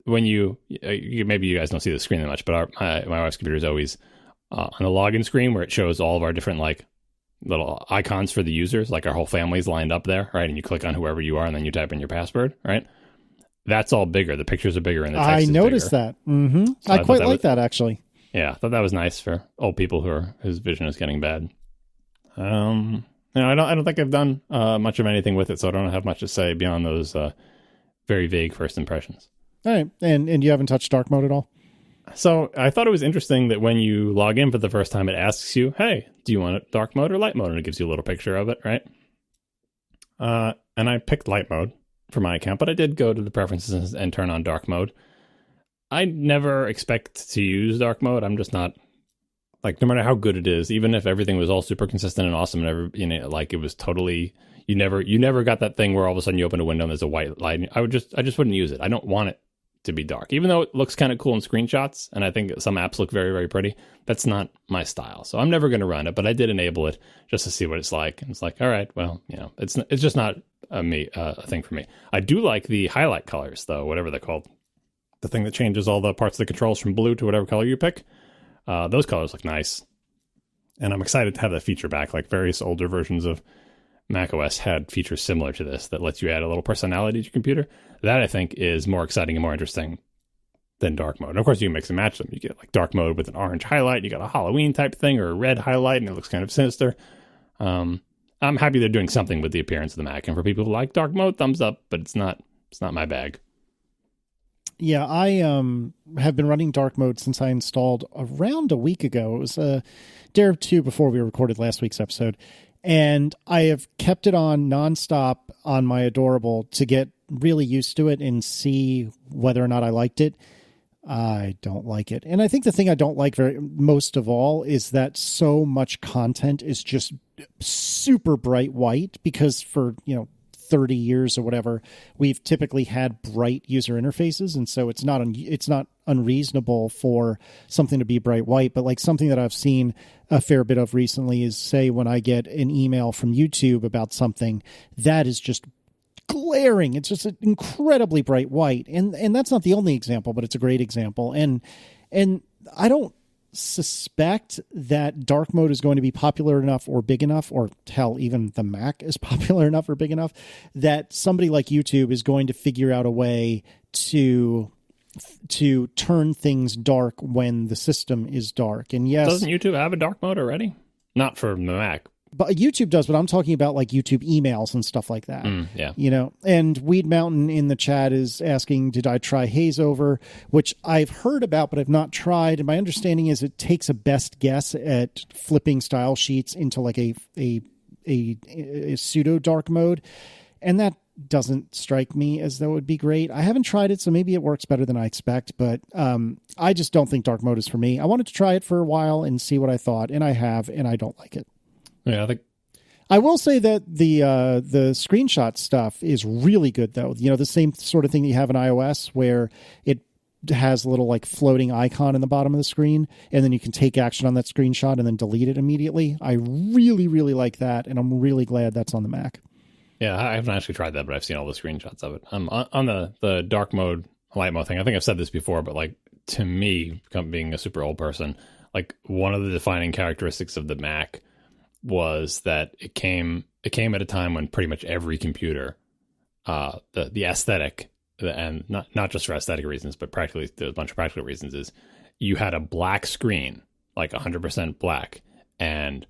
when you maybe you guys don't see the screen that much, but my wife's computer is always on the login screen where it shows all of our different little icons for the users, our whole family's lined up there, right? And you click on whoever you are, and then you type in your password, right? That's all bigger. The picturs are bigger, and the text is bigger. I noticed that. Mm-hmm. So I quite like that actually. Yeah, I thought that was nice for old people whose vision is getting bad. I don't think I've done much of anything with it, so I don't have much to say beyond those very vague first impressions. All right. And you haven't touched dark mode at all? So I thought it was interesting that when you log in for the first time, it asks you, hey, do you want it dark mode or light mode? And it gives you a little picture of it, right? And I picked light mode for my account, but I did go to the preferences and turn on dark mode. I never expect to use dark mode. I'm just not, no matter how good it is, even if everything was all super consistent and awesome and it was totally... You never got that thing where all of a sudden you open a window and there's a white light. I just wouldn't use it. I don't want it to be dark, even though it looks kind of cool in screenshots, and I think some apps look very, very pretty. That's not my style, so I'm never going to run it. But I did enable it just to see what it's like, and it's all right, well, it's just not a thing for me. I do like the highlight colors, though, whatever they're called, the thing that changes all the parts of the controls from blue to whatever color you pick. Those colors look nice, and I'm excited to have that feature back. Various older versions of macOS had features similar to this that lets you add a little personality to your computer. That, I think, is more exciting and more interesting than dark mode. And of course, you can mix and match them. You get dark mode with an orange highlight. You got a Halloween type thing or a red highlight, and it looks kind of sinister. I'm happy they're doing something with the appearance of the Mac. And for people who like dark mode, thumbs up. But it's not my bag. Yeah, I have been running dark mode since I installed around a week ago. It was a day or two before we recorded last week's episode. And I have kept it on nonstop on my Adorable to get really used to it and see whether or not I liked it. I don't like it. And I think the thing I don't like most of all is that so much content is just super bright white, because for, 30 years or whatever, we've typically had bright user interfaces. And so it's not unreasonable for something to be bright white. But like something that I've seen a fair bit of recently is, say, when I get an email from YouTube about something that is just glaring. It's just incredibly bright white. And that's not the only example, but it's a great example. And I don't suspect that dark mode is going to be popular enough or big enough, or hell, even the Mac is popular enough or big enough, that somebody like YouTube is going to figure out a way to turn things dark when the system is dark. And yes, doesn't YouTube have a dark mode already? Not for the Mac. But YouTube does, but I'm talking about like YouTube emails and stuff like that. Yeah. And Weed Mountain in the chat is asking, did I try Haze Over, which I've heard about, but I've not tried. And my understanding is it takes a best guess at flipping style sheets into like a pseudo dark mode. And that doesn't strike me as though it would be great. I haven't tried it, so maybe it works better than I expect, but I just don't think dark mode is for me. I wanted to try it for a while and see what I thought, and I have, and I don't like it. Yeah, I think I will say that the screenshot stuff is really good, though. The same sort of thing that you have in iOS, where it has a little like floating icon in the bottom of the screen, and then you can take action on that screenshot and then delete it immediately. I really, really like that, and I'm really glad that's on the Mac. Yeah, I haven't actually tried that, but I've seen all the screenshots of it. On the dark mode, light mode thing, I think I've said this before, but like to me, being a super old person, like one of the defining characteristics of the Mac was that it came at a time when pretty much every computer, the aesthetic, and not just for aesthetic reasons, but practically there's a bunch of practical reasons, is you had a black screen, like 100% black, and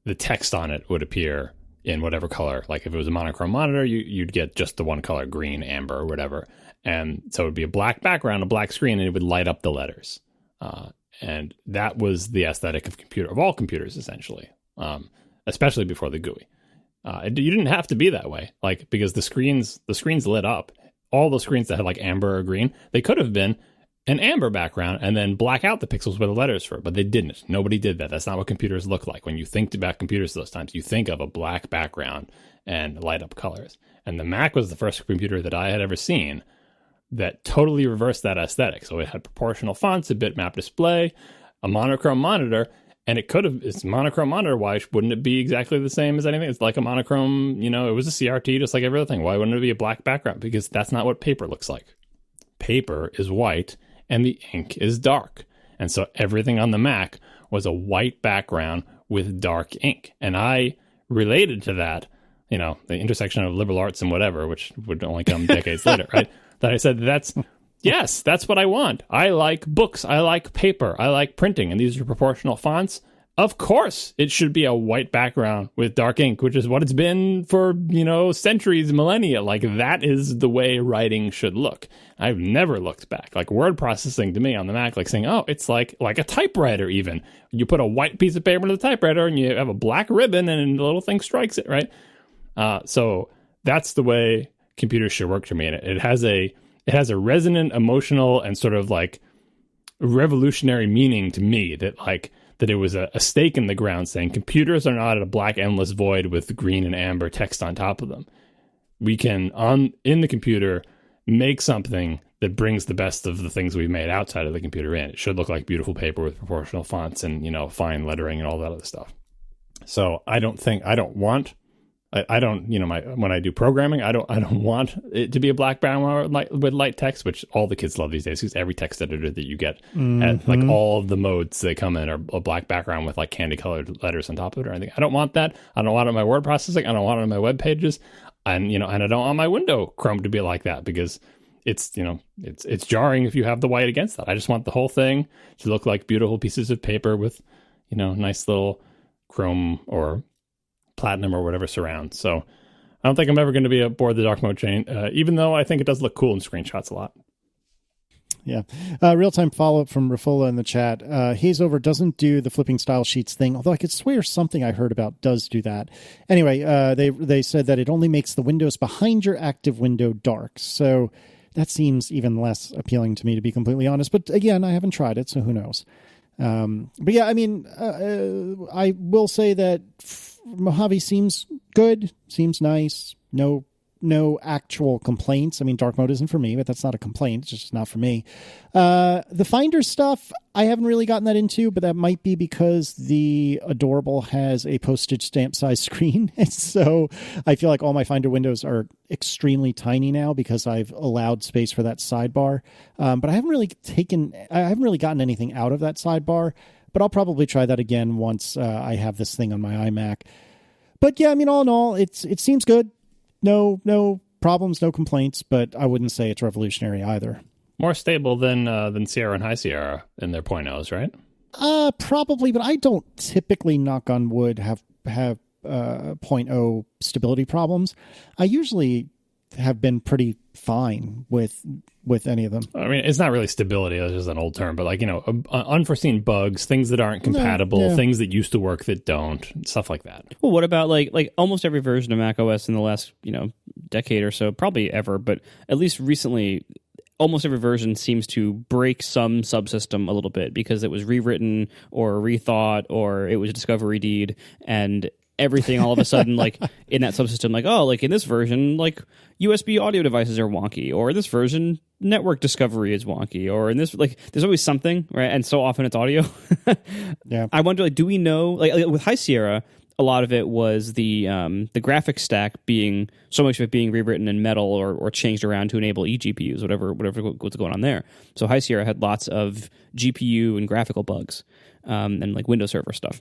the text on it would appear in whatever color. Like if it was a monochrome monitor, you'd get just the one color, green, amber, or whatever. And so it would be a black background, a black screen, and it would light up the letters. And that was the aesthetic of all computers, essentially. Especially before the GUI. You didn't have to be that way, like, because the screens lit up. All the screens that had like amber or green, they could have been an amber background and then black out the pixels where the letters were, but they didn't. Nobody did that. That's not what computers look like. When you think about computers those times, you think of a black background and light up colors. And the Mac was the first computer that I had ever seen that totally reversed that aesthetic. So it had proportional fonts, a bitmap display, a monochrome monitor. And it's a monochrome monitor. Why wouldn't it be exactly the same as anything? It's like a monochrome, it was a CRT just like every other thing. Why wouldn't it be a black background? Because that's not what paper looks like. Paper is white and the ink is dark. And so everything on the Mac was a white background with dark ink. And I related to that, the intersection of liberal arts and whatever, which would only come decades later, right? That I said, yes, that's what I want. I like books. I like paper. I like printing. And these are proportional fonts. Of course, it should be a white background with dark ink, which is what it's been for, centuries, millennia. Like, that is the way writing should look. I've never looked back. Like, word processing to me on the Mac, like saying, oh, it's like a typewriter even. You put a white piece of paper in the typewriter and you have a black ribbon and the little thing strikes it, right? So that's the way computers should work for me. And it has a resonant, emotional, and sort of like revolutionary meaning to me that it was a stake in the ground saying computers are not a black endless void with green and amber text on top of them. We can, in the computer, make something that brings the best of the things we've made outside of the computer in. It should look like beautiful paper with proportional fonts and, fine lettering and all that other stuff. So when I do programming, I don't want it to be a black background with light text, which all the kids love these days, because every text editor that you get at like all of the modes they come in are a black background with like candy colored letters on top of it or anything. I don't want that. I don't want it in my word processing. I don't want it on my web pages. And, and I don't want my window Chrome to be like that, because it's jarring if you have the white against that. I just want the whole thing to look like beautiful pieces of paper with, nice little Chrome or Platinum or whatever surround. So I don't think I'm ever going to be aboard the dark mode chain, even though I think it does look cool in screenshots a lot. Yeah. Real-time follow-up from Rafola in the chat. Hazeover doesn't do the flipping style sheets thing, although I could swear something I heard about does do that. Anyway, they said that it only makes the windows behind your active window dark. So that seems even less appealing to me, to be completely honest. But again, I haven't tried it, so who knows? But yeah, I mean, I will say that Mojave seems good, seems nice. No actual complaints. I mean, dark mode isn't for me, but that's not a complaint. It's just not for me. The Finder stuff, I haven't really gotten that into, but that might be because the Adorable has a postage stamp size screen. And so I feel like all my Finder windows are extremely tiny now because I've allowed space for that sidebar. But I haven't really gotten anything out of that sidebar, but I'll probably try that again once I have this thing on my iMac. But yeah, I mean, all in all, it seems good. No problems, no complaints, but I wouldn't say it's revolutionary either. More stable than Sierra and High Sierra in their .0s, right? Probably, but I don't typically, knock on wood, have 0.0 stability problems. I usually have been pretty fine with any of them. I mean, it's not really stability, that's just an old term, but like, unforeseen bugs, things that aren't compatible, things that used to work that don't, stuff like that. Well, what about like almost every version of macOS in the last, decade or so, probably ever, but at least recently, almost every version seems to break some subsystem a little bit because it was rewritten or rethought or it was a discovery deed, and everything all of a sudden, like in that subsystem, like, oh, like in this version, like USB audio devices are wonky, or in this version, network discovery is wonky, or in this, like, there's always something, right? And so often it's audio. Yeah. I wonder, like, do we know, like with High Sierra, a lot of it was the graphics stack being, so much of it being rewritten in metal or changed around to enable eGPUs, whatever what's going on there. So High Sierra had lots of GPU and graphical bugs, and like Windows Server stuff.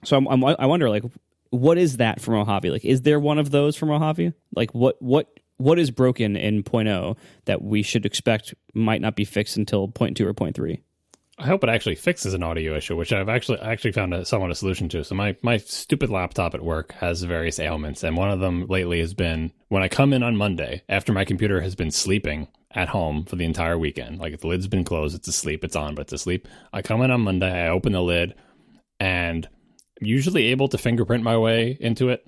So I wonder, like, what is that for Mojave? Like, is there one of those for Mojave? Like, what is broken in 0.0 that we should expect might not be fixed until 0.2 or 0.3? I hope it actually fixes an audio issue, which I've actually found somewhat a solution to. So my stupid laptop at work has various ailments, and one of them lately has been when I come in on Monday after my computer has been sleeping at home for the entire weekend. Like, if the lid's been closed, it's asleep. It's on, but it's asleep. I come in on Monday, I open the lid, and I'm usually able to fingerprint my way into it,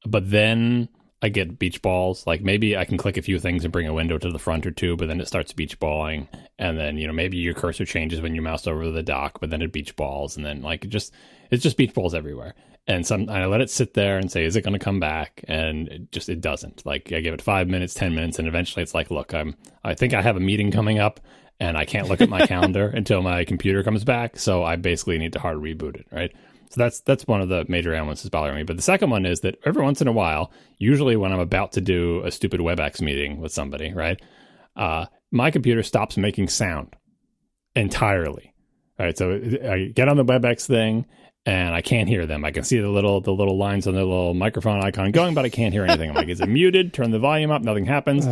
but then I get beach balls. Like, maybe I can click a few things and bring a window to the front or two, but then it starts beach balling. And then, maybe your cursor changes when you mouse over the dock, but then it beach balls. And then, like, it's just beach balls everywhere. And I let it sit there and say, is it going to come back? And it doesn't. Like, I give it 5 minutes, 10 minutes, and eventually it's like, look, I think I have a meeting coming up, and I can't look at my calendar until my computer comes back. So I basically need to hard reboot it, right? So that's one of the major ailments that's bothering me. But the second one is that every once in a while, usually when I'm about to do a stupid WebEx meeting with somebody, right, my computer stops making sound entirely. All right, so I get on the WebEx thing and I can't hear them. I can see the little lines on the little microphone icon going, but I can't hear anything. I'm like, is it muted? Turn the volume up. Nothing happens.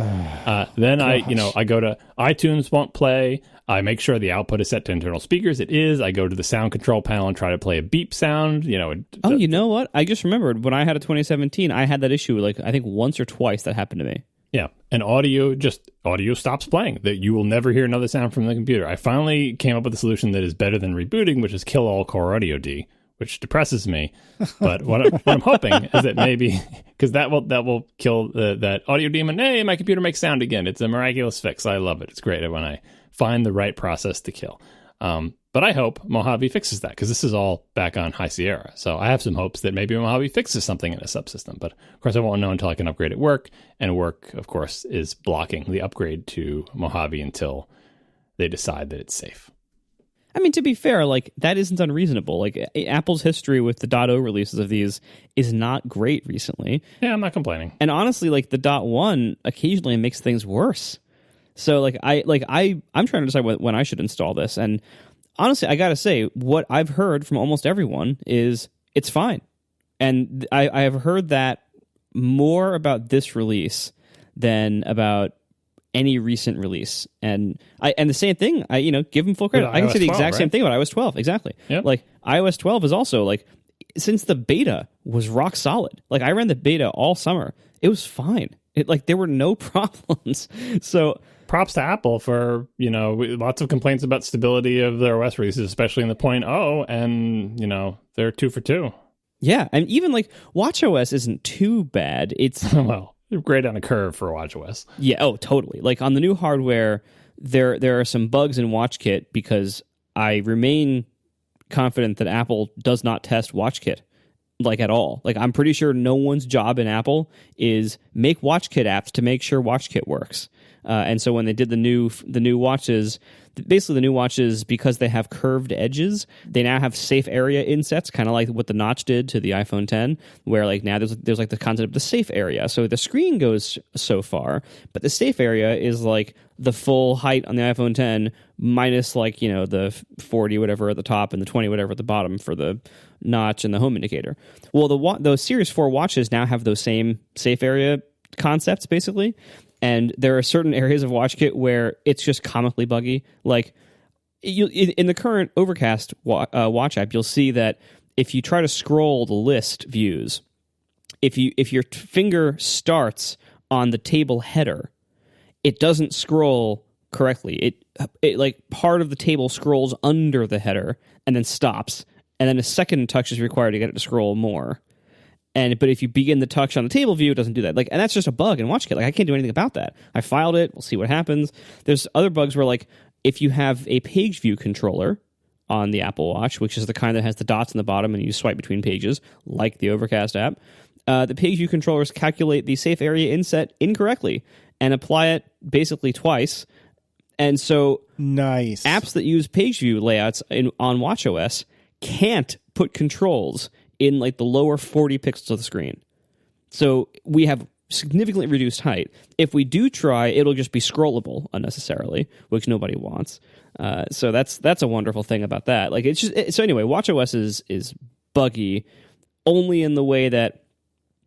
Then I go to iTunes, won't play. I make sure the output is set to internal speakers. It is. I go to the sound control panel and try to play a beep sound. You know what? I just remembered when I had a 2017, I had that issue. Like, I think once or twice that happened to me. Yeah, and audio stops playing. That you will never hear another sound from the computer. I finally came up with a solution that is better than rebooting, which is kill all core audio D, which depresses me. But what I'm hoping is that maybe, because that will kill that audio demon. Hey, my computer makes sound again. It's a miraculous fix. I love it. It's great when I find the right process to kill. But I hope Mojave fixes that, because this is all back on High Sierra. So I have some hopes that maybe Mojave fixes something in a subsystem. But of course, I won't know until I can upgrade at work. And work, of course, is blocking the upgrade to Mojave until they decide that it's safe. I mean, to be fair, like, that isn't unreasonable. Like, Apple's history with the .0 releases of these is not great recently. Yeah, I'm not complaining. And honestly, like, the .1 occasionally makes things worse. So, I'm trying to decide when I should install this. And honestly, I gotta say, what I've heard from almost everyone is it's fine. And I have heard that more about this release than about any recent release. And the same thing, give them full credit. I can say the exact same thing about iOS 12. Exactly. Yep. Like, iOS 12 is also, like, since the beta was rock solid. Like, I ran the beta all summer. It was fine. There were no problems. So props to Apple for, lots of complaints about stability of their OS releases, especially in the 0.0, and, they're 2 for 2. Yeah, and even like watchOS isn't too bad. It's well, they're great on a curve for watchOS. Yeah, oh, totally. Like on the new hardware, there are some bugs in WatchKit because I remain confident that Apple does not test WatchKit like at all. Like I'm pretty sure no one's job in Apple is make WatchKit apps to make sure WatchKit works. And so when they did the new watches, basically the new watches, because they have curved edges, they now have safe area insets, kind of like what the Notch did to the iPhone 10, where like now there's like the concept of the safe area. So the screen goes so far, but the safe area is like the full height on the iPhone 10 minus like, the 40 whatever at the top and the 20 whatever at the bottom for the Notch and the home indicator. Well, those Series 4 watches now have those same safe area concepts basically. And there are certain areas of WatchKit where it's just comically buggy. Like in the current Overcast watch app, you'll see that if you try to scroll the list views, if your finger starts on the table header, it doesn't scroll correctly. It like part of the table scrolls under the header and then stops, and then a second touch is required to get it to scroll more. But if you begin the touch on the table view, it doesn't do that. Like, and that's just a bug in WatchKit. Like, I can't do anything about that. I filed it. We'll see what happens. There's other bugs where, like, if you have a page view controller on the Apple Watch, which is the kind that has the dots in the bottom and you swipe between pages, like the Overcast app, the page view controllers calculate the safe area inset incorrectly and apply it basically twice. And so, nice apps that use page view layouts on watchOS can't put controls in like the lower 40 pixels of the screen. So we have significantly reduced height. If we do try, it'll just be scrollable unnecessarily, which nobody wants. So that's a wonderful thing about that. Like so anyway, watchOS is buggy only in the way that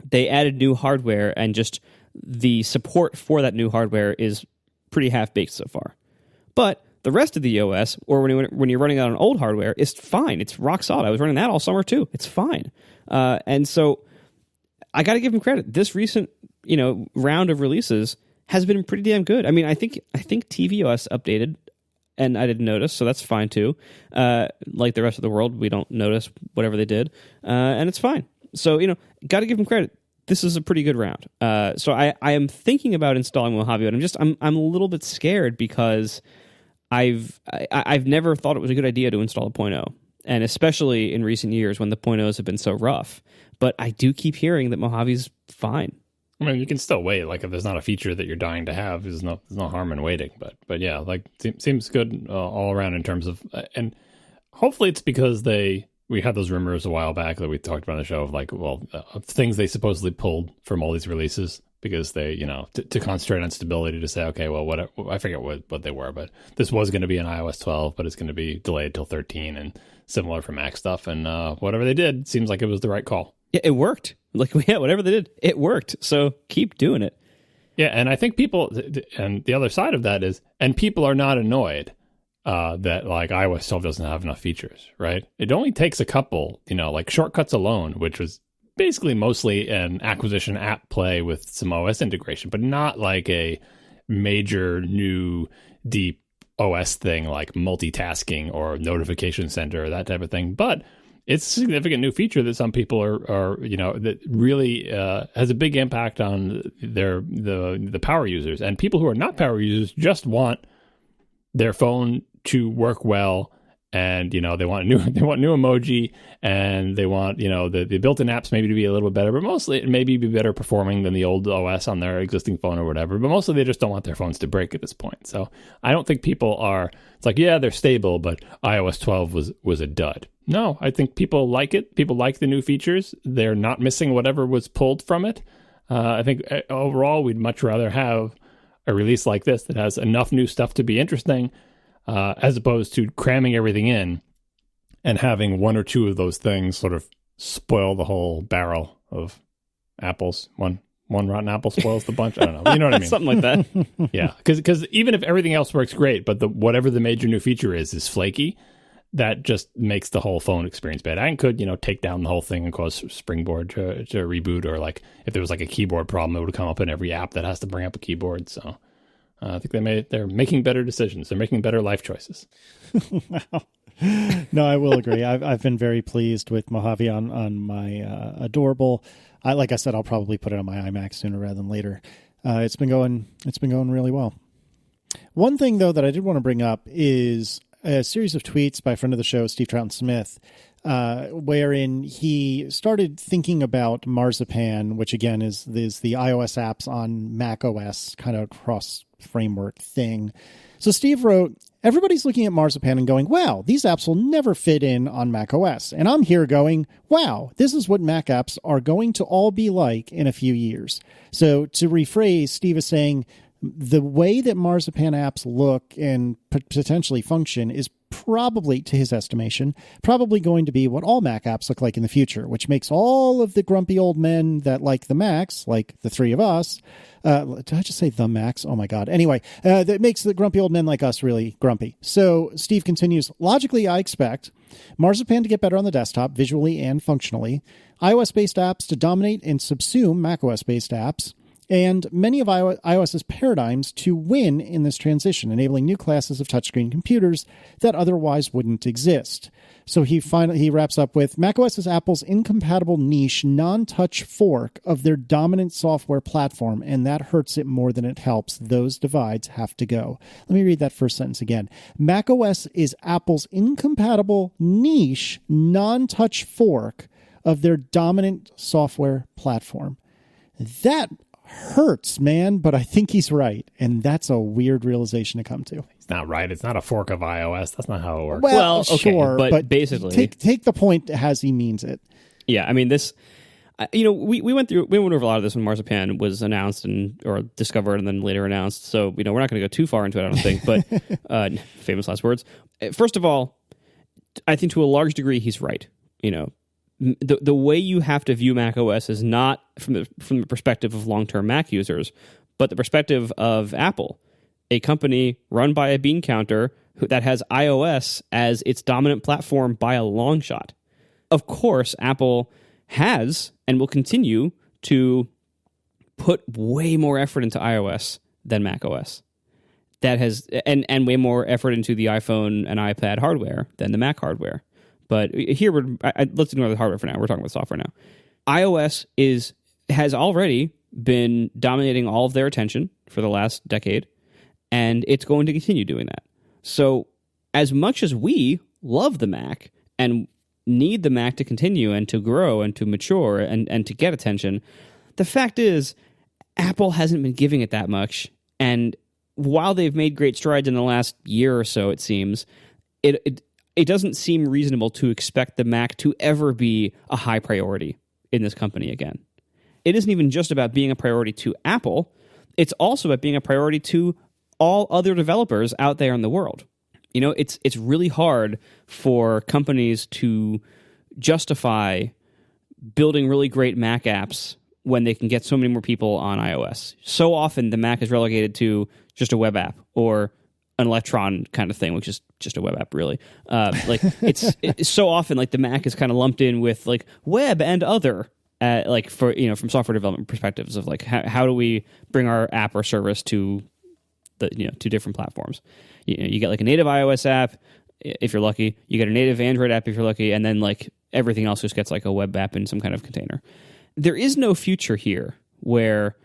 they added new hardware and just the support for that new hardware is pretty half-baked so far. But the rest of the OS, or when you're running out on old hardware, is fine. It's rock solid. I was running that all summer too. It's fine. And so I got to give them credit. This recent, round of releases has been pretty damn good. I mean, I think tvOS updated, and I didn't notice, so that's fine too. Like the rest of the world, we don't notice whatever they did, and it's fine. So got to give them credit. This is a pretty good round. So I am thinking about installing Mojave, but I'm a little bit scared because I've never thought it was a good idea to install a 0.0, and especially in recent years when the 0.0s have been so rough. But I do keep hearing that Mojave's fine. I mean, you can still wait. Like if there's not a feature that you're dying to have, there's no harm in waiting. But yeah, like seems good all around in terms of, and hopefully it's because we had those rumors a while back that we talked about on the show of things they supposedly pulled from all these releases because they, to concentrate on stability, to say, okay, well, what I forget what they were, but this was going to be an iOS 12, but it's going to be delayed till 13 and similar for Mac stuff. And whatever they did seems like it was the right call. Yeah, it worked. Like, yeah, whatever they did, it worked. So keep doing it. Yeah, and I think people, and the other side of that is, and people are not annoyed that like iOS 12 doesn't have enough features, right? It only takes a couple, like shortcuts alone, which was basically mostly an acquisition app play with some OS integration, but not like a major new deep OS thing like multitasking or notification center or that type of thing. But it's a significant new feature that some people are that really has a big impact on the power users, and people who are not power users just want their phone to work well, and they want new emoji, and they want the built-in apps maybe to be a little bit better, but mostly it maybe be better performing than the old OS on their existing phone or whatever. But mostly they just don't want their phones to break at this point. So I don't think people are. It's like, yeah, they're stable, but iOS 12 was a dud. No, I think people like it. People like the new features. They're not missing whatever was pulled from it. I think overall we'd much rather have a release like this that has enough new stuff to be interesting, as opposed to cramming everything in and having one or two of those things sort of spoil the whole barrel of apples. One rotten apple spoils the bunch. I don't know. You know what I mean? Something like that. Yeah, because even if everything else works great, but whatever the major new feature is flaky, that just makes the whole phone experience bad. I could, take down the whole thing and cause Springboard to reboot, or like if there was like a keyboard problem, it would come up in every app that has to bring up a keyboard. So I think they're making better decisions. They're making better life choices. Wow. No, I will agree. I've been very pleased with Mojave on my Adorable. Like I said, I'll probably put it on my iMac sooner rather than later. It's been going really well. One thing though that I did want to bring up is a series of tweets by a friend of the show, Steve Troughton Smith, wherein he started thinking about Marzipan, which again is the iOS apps on Mac OS kind of cross framework thing. So Steve wrote, everybody's looking at Marzipan and going, wow, these apps will never fit in on Mac OS. And I'm here going, wow, this is what Mac apps are going to all be like in a few years. So to rephrase, Steve is saying the way that Marzipan apps look and potentially function is probably, to his estimation, probably going to be what all Mac apps look like in the future, which makes all of the grumpy old men that like the Macs, like the three of us, did I just say the Macs? Oh my God. Anyway, that makes the grumpy old men like us really grumpy. So Steve continues, logically, I expect Marzipan to get better on the desktop, visually and functionally, iOS-based apps to dominate and subsume macOS-based apps, and many of iOS's paradigms to win in this transition, enabling new classes of touchscreen computers that otherwise wouldn't exist. So he wraps up with, macOS is Apple's incompatible niche, non-touch fork of their dominant software platform, and that hurts it more than it helps. Those divides have to go. Let me read that first sentence again. macOS is Apple's incompatible niche, non-touch fork of their dominant software platform. That hurts, man, but I think he's right, and that's a weird realization to come to. It's not right. It's not a fork of iOS. That's not how it works. Well okay, sure, but basically, take the point as he means it. Yeah, I mean this. We went over a lot of this when Marzipan was announced or discovered and then later announced. So we're not going to go too far into it, I don't think. But famous last words. First of all, I think to a large degree he's right. The way you have to view Mac OS is not from the perspective of long-term Mac users, but the perspective of Apple, a company run by a bean counter that has iOS as its dominant platform by a long shot. Of course, Apple has and will continue to put way more effort into iOS than Mac OS. That has and way more effort into the iPhone and iPad hardware than the Mac hardware. But here, let's ignore the hardware for now. We're talking about software now. iOS has already been dominating all of their attention for the last decade, and it's going to continue doing that. So as much as we love the Mac and need the Mac to continue and to grow and to mature and to get attention, the fact is Apple hasn't been giving it that much. And while they've made great strides in the last year or so, it seems, it doesn't seem reasonable to expect the Mac to ever be a high priority in this company again. It isn't even just about being a priority to Apple. It's also about being a priority to all other developers out there in the world. It's really hard for companies to justify building really great Mac apps when they can get so many more people on iOS. So often the Mac is relegated to just a web app or an Electron kind of thing, which is just a web app, really. It's so often like the Mac is kind of lumped in with like web and other, from software development perspectives of like how do we bring our app or service to the two different platforms. You get like a native iOS app if you're lucky, you get a native Android app if you're lucky, and then like everything else just gets like a web app in some kind of container. There is no future here where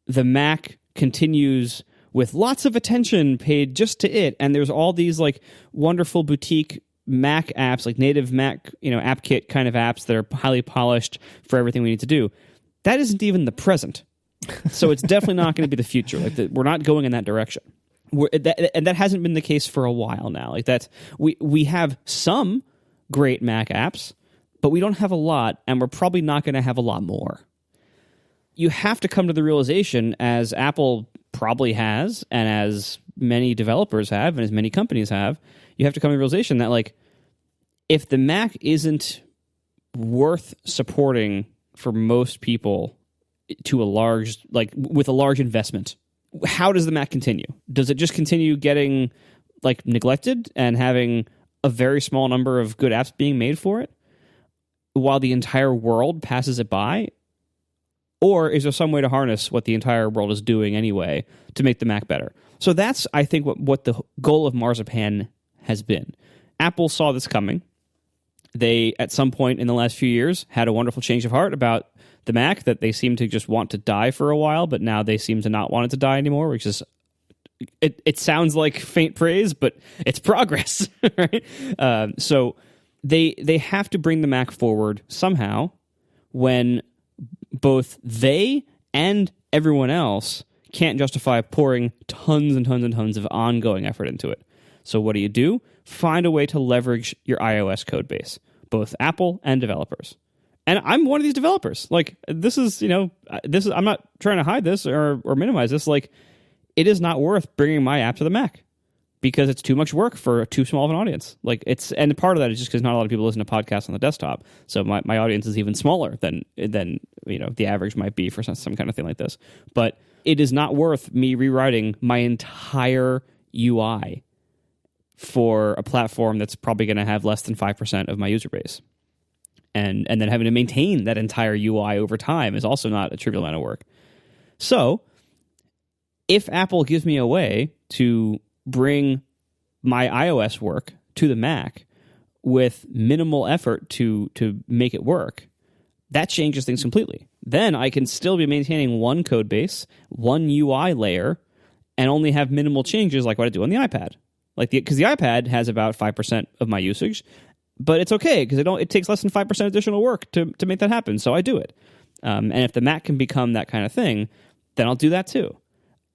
the Mac continues with lots of attention paid just to it, and there's all these like wonderful boutique Mac apps, like native Mac, AppKit kind of apps that are highly polished for everything we need to do. That isn't even the present, so it's definitely not going to be the future. We're not going in that direction. And that hasn't been the case for a while now. Like that, we have some great Mac apps, but we don't have a lot, and we're probably not going to have a lot more. You have to come to the realization, as Apple probably has, and as many developers have, and as many companies have, you have to come to the realization that like, if the Mac isn't worth supporting for most people to a large, like with a large investment, how does the Mac continue? Does it just continue getting like neglected and having a very small number of good apps being made for it while the entire world passes it by? Or is there some way to harness what the entire world is doing anyway to make the Mac better? So that's, I think, what the goal of Marzipan has been. Apple saw this coming. They, at some point in the last few years, had a wonderful change of heart about the Mac, that they seemed to just want to die for a while, but now they seem to not want it to die anymore, which is, it sounds like faint praise, but it's progress, right? So they have to bring the Mac forward somehow when both they and everyone else can't justify pouring tons and tons and tons of ongoing effort into it. So what do? Find a way to leverage your iOS code base, both Apple and developers. And I'm one of these developers. Like, this is, I'm not trying to hide this or minimize this. Like, it is not worth bringing my app to the Mac because it's too much work for too small of an audience. Like, and part of that is just because not a lot of people listen to podcasts on the desktop. So my audience is even smaller than the average might be for some kind of thing like this. But it is not worth me rewriting my entire UI for a platform that's probably going to have less than 5% of my user base. And then having to maintain that entire UI over time is also not a trivial amount of work. So if Apple gives me a way to bring my iOS work to the Mac with minimal effort to make it work, that changes things completely. Then I can still be maintaining one code base, one UI layer, and only have minimal changes like what I do on the iPad. Because the iPad has about 5% of my usage, but it's okay because it takes less than 5% additional work to make that happen, so I do it. And if the Mac can become that kind of thing, then I'll do that too.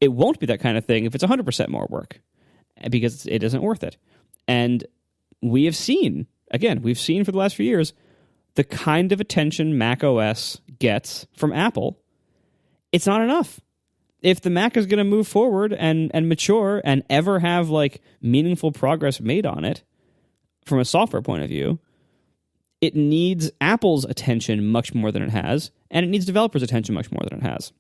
It won't be that kind of thing if it's 100% more work, because it isn't worth it. And we've seen for the last few years, the kind of attention Mac OS gets from Apple, it's not enough. If the Mac is going to move forward and mature and ever have like meaningful progress made on it from a software point of view, it needs Apple's attention much more than it has, and it needs developers' attention much more than it has.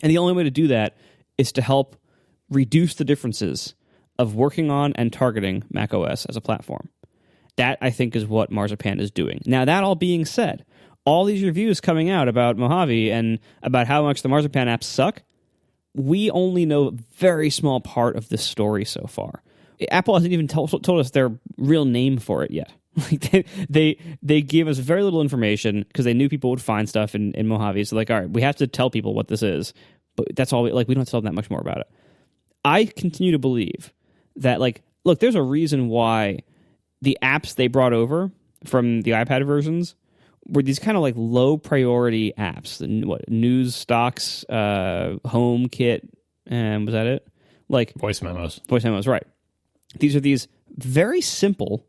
And the only way to do that is to help reduce the differences of working on and targeting macOS as a platform. That, I think, is what Marzipan is doing. Now, that all being said, all these reviews coming out about Mojave and about how much the Marzipan apps suck, we only know a very small part of this story so far. Apple hasn't even told us their real name for it yet. They gave us very little information because they knew people would find stuff in Mojave. So, all right, we have to tell people what this is, but that's all. We don't have to tell them that much more about it. I continue to believe that, look, there's a reason why the apps they brought over from the iPad versions were these kind of low priority apps. News, stocks, home kit, and was that it? Voice memos. Voice memos, right. These are these very simple,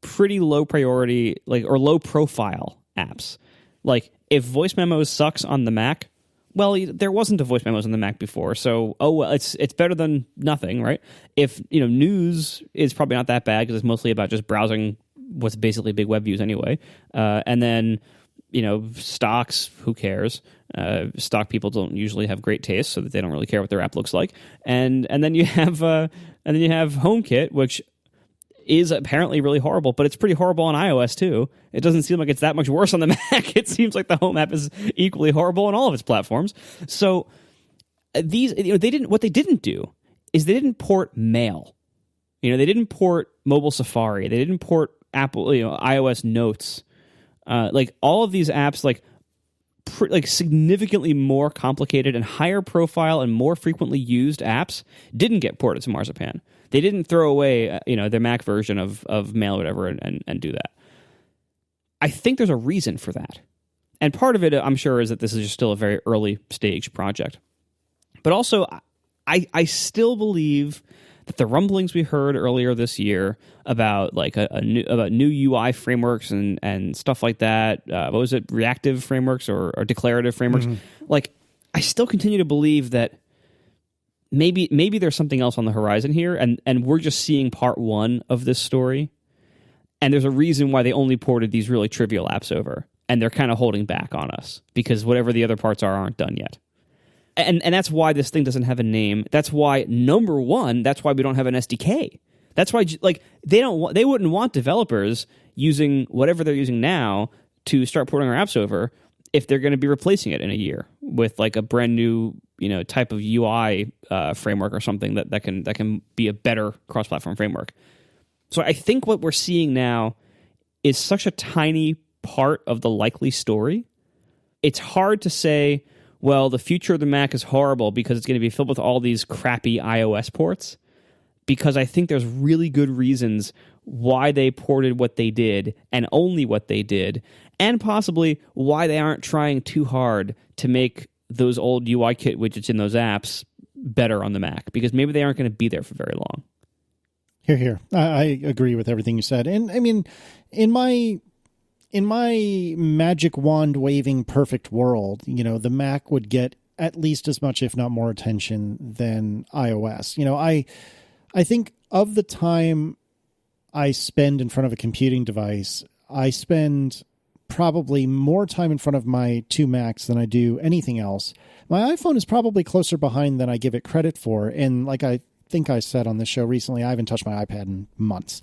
pretty low priority, or low profile apps. If voice memos sucks on the Mac, well, there wasn't a voice memos on the Mac before, so it's better than nothing, right? If news is probably not that bad because it's mostly about just browsing what's basically big web views anyway, and then stocks, who cares? Stock people don't usually have great taste, so that they don't really care what their app looks like, and then you have HomeKit, which is apparently really horrible, but it's pretty horrible on iOS too. It doesn't seem like it's that much worse on the Mac. It seems like the Home app is equally horrible on all of its platforms. So these, what they didn't do is they didn't port Mail. They didn't port Mobile Safari. They didn't port Apple, iOS Notes. All of these apps, significantly more complicated and higher profile and more frequently used apps didn't get ported to Marzipan. They didn't throw away, their Mac version of Mail or whatever and do that. I think there's a reason for that. And part of it, I'm sure, is that this is just still a very early stage project. But also, I still believe that the rumblings we heard earlier this year about about new UI frameworks and stuff like that, what was it, reactive frameworks or declarative frameworks? Mm-hmm. I still continue to believe that maybe there's something else on the horizon here, and we're just seeing part one of this story. And there's a reason why they only ported these really trivial apps over, and they're kind of holding back on us because whatever the other parts aren't done yet. And that's why this thing doesn't have a name. That's why, number one, that's why we don't have an SDK. That's why, they wouldn't want developers using whatever they're using now to start porting our apps over if they're going to be replacing it in a year with like a brand new, type of UI framework or something that can be a better cross-platform framework. So I think what we're seeing now is such a tiny part of the likely story. It's hard to say, well, the future of the Mac is horrible because it's going to be filled with all these crappy iOS ports, because I think there's really good reasons why they ported what they did and only what they did, and possibly why they aren't trying too hard to make those old UI kit widgets in those apps better on the Mac, because maybe they aren't going to be there for very long. Here. I agree with everything you said. And I mean, in my magic wand waving perfect world, the Mac would get at least as much, if not more attention than iOS. I think of the time I spend in front of a computing device, I spend probably more time in front of my two Macs than I do anything else. My iPhone is probably closer behind than I give it credit for. And like I think I said on this show recently, I haven't touched my iPad in months.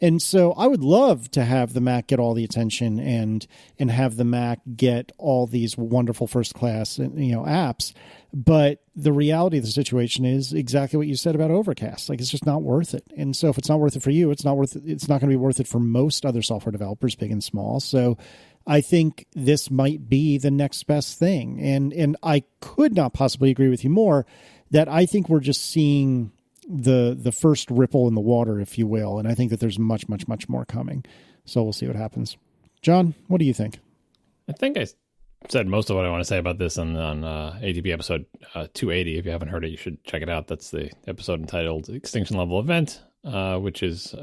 And so I would love to have the Mac get all the attention and have the Mac get all these wonderful first-class, apps. But the reality of the situation is exactly what you said about Overcast. Like, it's just not worth it. And so if it's not worth it for you, it's not going to be worth it for most other software developers, big and small. So I think this might be the next best thing. And I could not possibly agree with you more that I think we're just seeing the first ripple in the water, if you will. And I think that there's much, much, much more coming. So we'll see what happens. John, what do you think? I think I said most of what I want to say about this on ATP episode 280. If you haven't heard it, you should check it out. That's the episode entitled Extinction Level Event, which is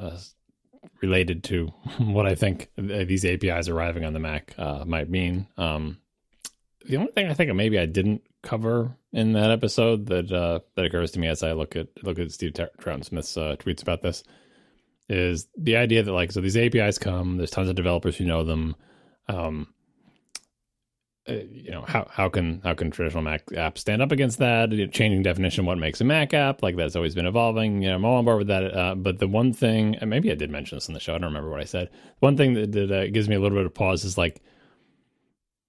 related to what I think these APIs arriving on the Mac might mean. The only thing I think maybe I didn't cover in that episode that occurs to me as I look at Steve Troughton-Smith's tweets about this is the idea that, so these APIs come, there's tons of developers who know them. How can traditional Mac apps stand up against that? Changing definition of what makes a Mac app, that's always been evolving. I'm all on board with that. But the one thing, and maybe I did mention this in the show, I don't remember what I said. One thing that gives me a little bit of pause is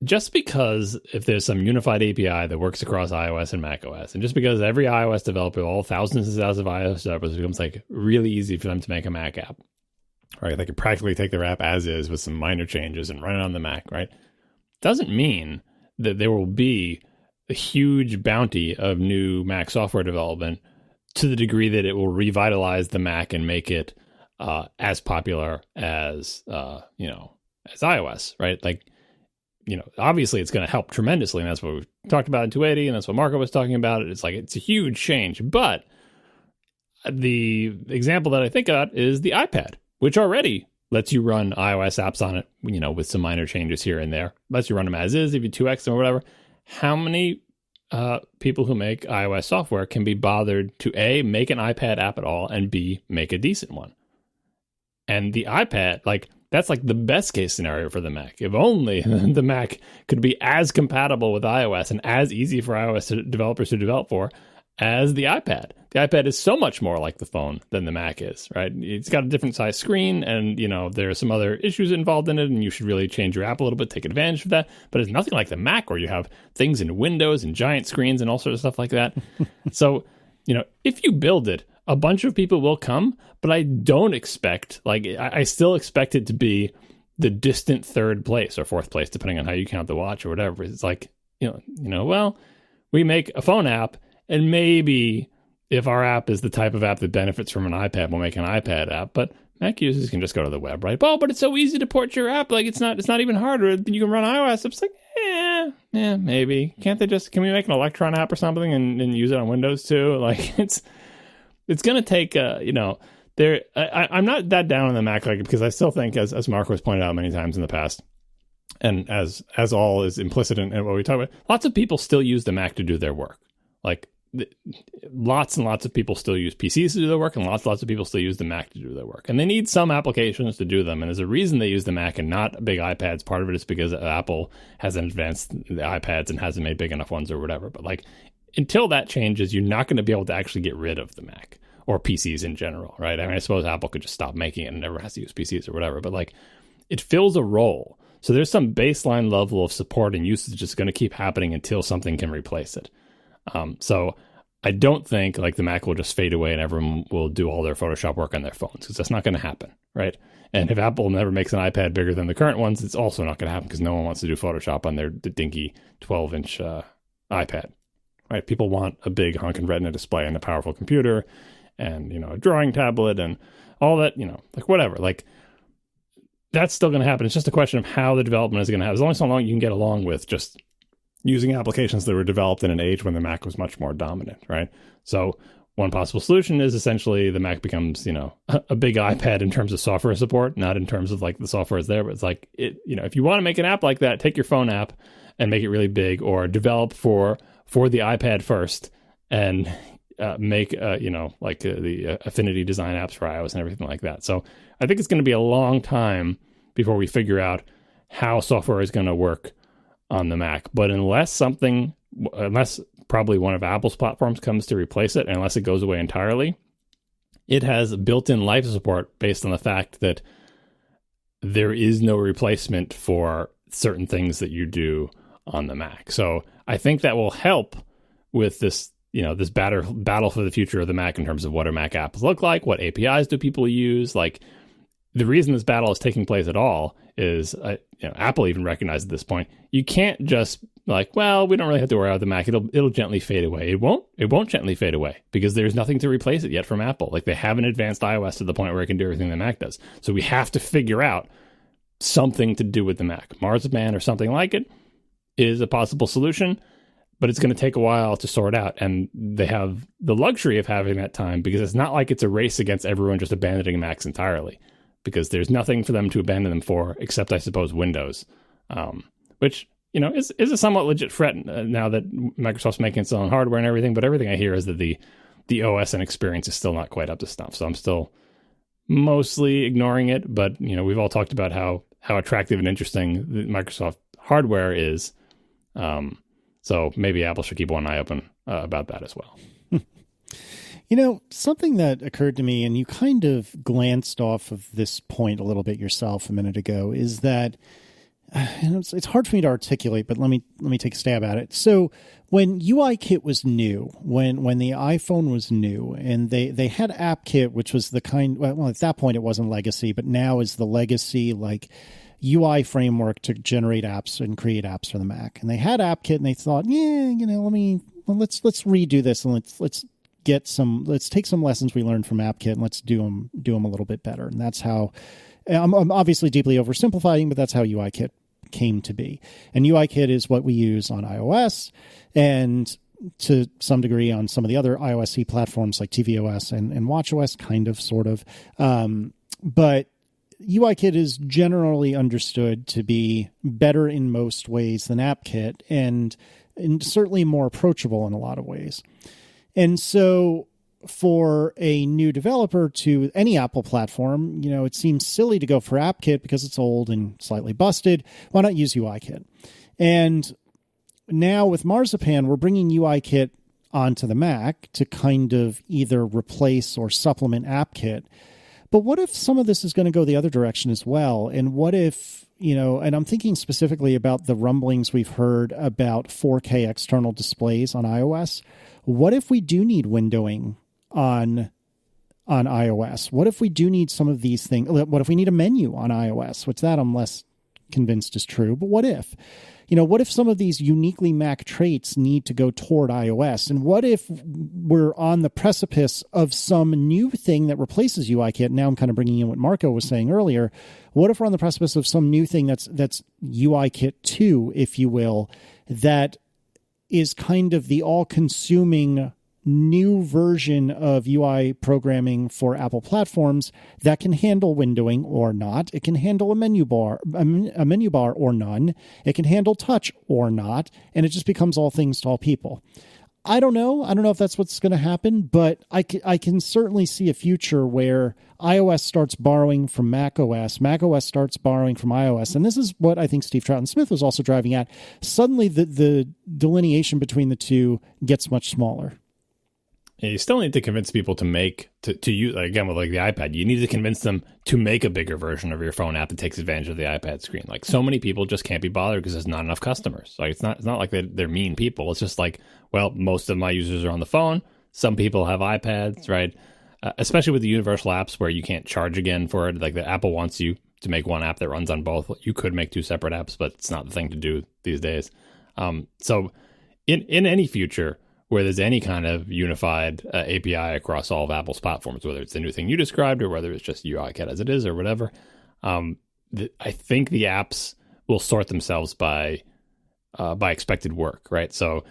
just because if there's some unified API that works across iOS and macOS, and just because every iOS developer, all thousands and thousands of iOS developers, becomes really easy for them to make a Mac app, right? They could practically take their app as is with some minor changes and run it on the Mac, right? Doesn't mean that there will be a huge bounty of new Mac software development to the degree that it will revitalize the Mac and make it as popular as iOS, right? Obviously it's going to help tremendously, and that's what we talked about in 280, and that's what Marco was talking about. It's a huge change. But the example that I think of is the iPad, which already lets you run iOS apps on it, with some minor changes here and there. Lets you run them as is if you 2x them or whatever. How many people who make iOS software can be bothered to A, make an iPad app at all, and B, make a decent one? And the iPad, that's the best case scenario for the Mac. If only the Mac could be as compatible with iOS and as easy for iOS developers to develop for as the iPad. The iPad is so much more like the phone than the Mac is, right? It's got a different size screen, and there are some other issues involved in it, and you should really change your app a little bit, take advantage of that. But it's nothing like the Mac, where you have things in Windows and giant screens and all sorts of stuff like that. So, if you build it, a bunch of people will come, but I don't expect, I still expect it to be the distant third place or fourth place, depending on how you count the watch or whatever. It's well, we make a phone app, and maybe if our app is the type of app that benefits from an iPad, we'll make an iPad app. But Mac users can just go to the web, right? Oh, but it's so easy to port your app. It's not even harder. You can run iOS. It's yeah, maybe. Can we make an Electron app or something and use it on Windows too? It's going to take, I'm not that down on the Mac, because I still think, as Marco has pointed out many times in the past, and as all is implicit in what we talk about, lots of people still use the Mac to do their work. Lots and lots of people still use PCs to do their work, and lots of people still use the Mac to do their work. And they need some applications to do them. And there's a reason they use the Mac and not big iPads. Part of it is because Apple hasn't advanced the iPads and hasn't made big enough ones or whatever. But until that changes, you're not going to be able to actually get rid of the Mac or PCs in general, right? I suppose Apple could just stop making it and never has to use PCs or whatever. But it fills a role So there's some baseline level of support and usage that's going to keep happening until something can replace it. So I don't think like the Mac will just fade away and everyone will do all their Photoshop work on their phones, because that's not going to happen, right? And if Apple never makes an iPad bigger than the current ones, it's also not going to happen, because no one wants to do Photoshop on their dinky 12-inch iPad, right? People want a big honking Retina display and a powerful computer and, a drawing tablet and all that, like whatever. Like that's still going to happen. It's just a question of how the development is going to happen. As long as so long you can get along with just using applications that were developed in an age when the Mac was much more dominant, right? So one possible solution is essentially the Mac becomes, a big iPad in terms of software support, not in terms of like the software is there, but it's like if you want to make an app like that, take your phone app and make it really big, or develop for the iPad first and make the affinity design apps for iOS and everything like that. So I think it's going to be a long time before we figure out how software is going to work on the Mac. But unless probably one of Apple's platforms comes to replace it, and unless it goes away entirely, it has built-in life support based on the fact that there is no replacement for certain things that you do on the Mac. So I think that will help with this, this battle for the future of the Mac in terms of what do Mac apps look like, what APIs do people use. Like the reason this battle is taking place at all is, Apple even recognized at this point, you can't just like, well, we don't really have to worry about the Mac. It'll gently fade away. It won't gently fade away because there's nothing to replace it yet from Apple. Like they haven't advanced iOS to the point where it can do everything the Mac does. So we have to figure out something to do with the Mac. Marzipan or something like it is a possible solution, but it's going to take a while to sort out. And they have the luxury of having that time because it's not like it's a race against everyone just abandoning Macs entirely, because there's nothing for them to abandon them for except, I suppose, Windows, which, is a somewhat legit threat now that Microsoft's making its own hardware and everything. But everything I hear is that the OS and experience is still not quite up to snuff. So I'm still mostly ignoring it. But, we've all talked about how attractive and interesting the Microsoft hardware is. So maybe Apple should keep one eye open about that as well. Something that occurred to me, and you kind of glanced off of this point a little bit yourself a minute ago, is that it's hard for me to articulate, but let me take a stab at it. So when UIKit was new, when the iPhone was new, and they had AppKit, which was the kind, well, at that point it wasn't legacy, but now is the legacy like UI framework to generate apps and create apps for the Mac. And they had AppKit, and they thought, let's redo this and let's take some lessons we learned from AppKit and let's do them a little bit better. And that's how, I'm obviously deeply oversimplifying, but that's how UIKit came to be. And UIKit is what we use on iOS and to some degree on some of the other iOS platforms like tvOS and watchOS, kind of, sort of. But UIKit is generally understood to be better in most ways than AppKit and certainly more approachable in a lot of ways. And so for a new developer to any Apple platform, it seems silly to go for AppKit because it's old and slightly busted. Why not use UIKit? And now with Marzipan, we're bringing UIKit onto the Mac to kind of either replace or supplement AppKit. But what if some of this is going to go the other direction as well? And what if, and I'm thinking specifically about the rumblings we've heard about 4K external displays on iOS. What if we do need windowing on iOS? What if we do need some of these things? What if we need a menu on iOS? Which that I'm less convinced is true. But what if? What if some of these uniquely Mac traits need to go toward iOS? And what if we're on the precipice of some new thing that replaces UIKit? Now I'm kind of bringing in what Marco was saying earlier. What if we're on the precipice of some new thing that's UIKit 2, if you will, that is kind of the all-consuming new version of UI programming for Apple platforms that can handle windowing or not. It can handle a menu bar or none. It can handle touch or not. And it just becomes all things to all people. I don't know. I don't know if that's what's going to happen, but I can certainly see a future where iOS starts borrowing from macOS, macOS starts borrowing from iOS, and this is what I think Steve Troughton-Smith was also driving at. Suddenly the delineation between the two gets much smaller. you still need to convince people to use, again, with like the iPad, you need to convince them to make a bigger version of your phone app that takes advantage of the iPad screen. Like, so many people just can't be bothered because there's not enough customers. Like, it's not like they're mean people. It's just like, well, most of my users are on the phone. Some people have iPads, right? Especially with the universal apps where you can't charge again for it. Like, the Apple wants you to make one app that runs on both. You could make two separate apps, but it's not the thing to do these days. So in any future where there's any kind of unified API across all of Apple's platforms, whether it's the new thing you described or whether it's just UIKit as it is or whatever, I think the apps will sort themselves by expected work, right? So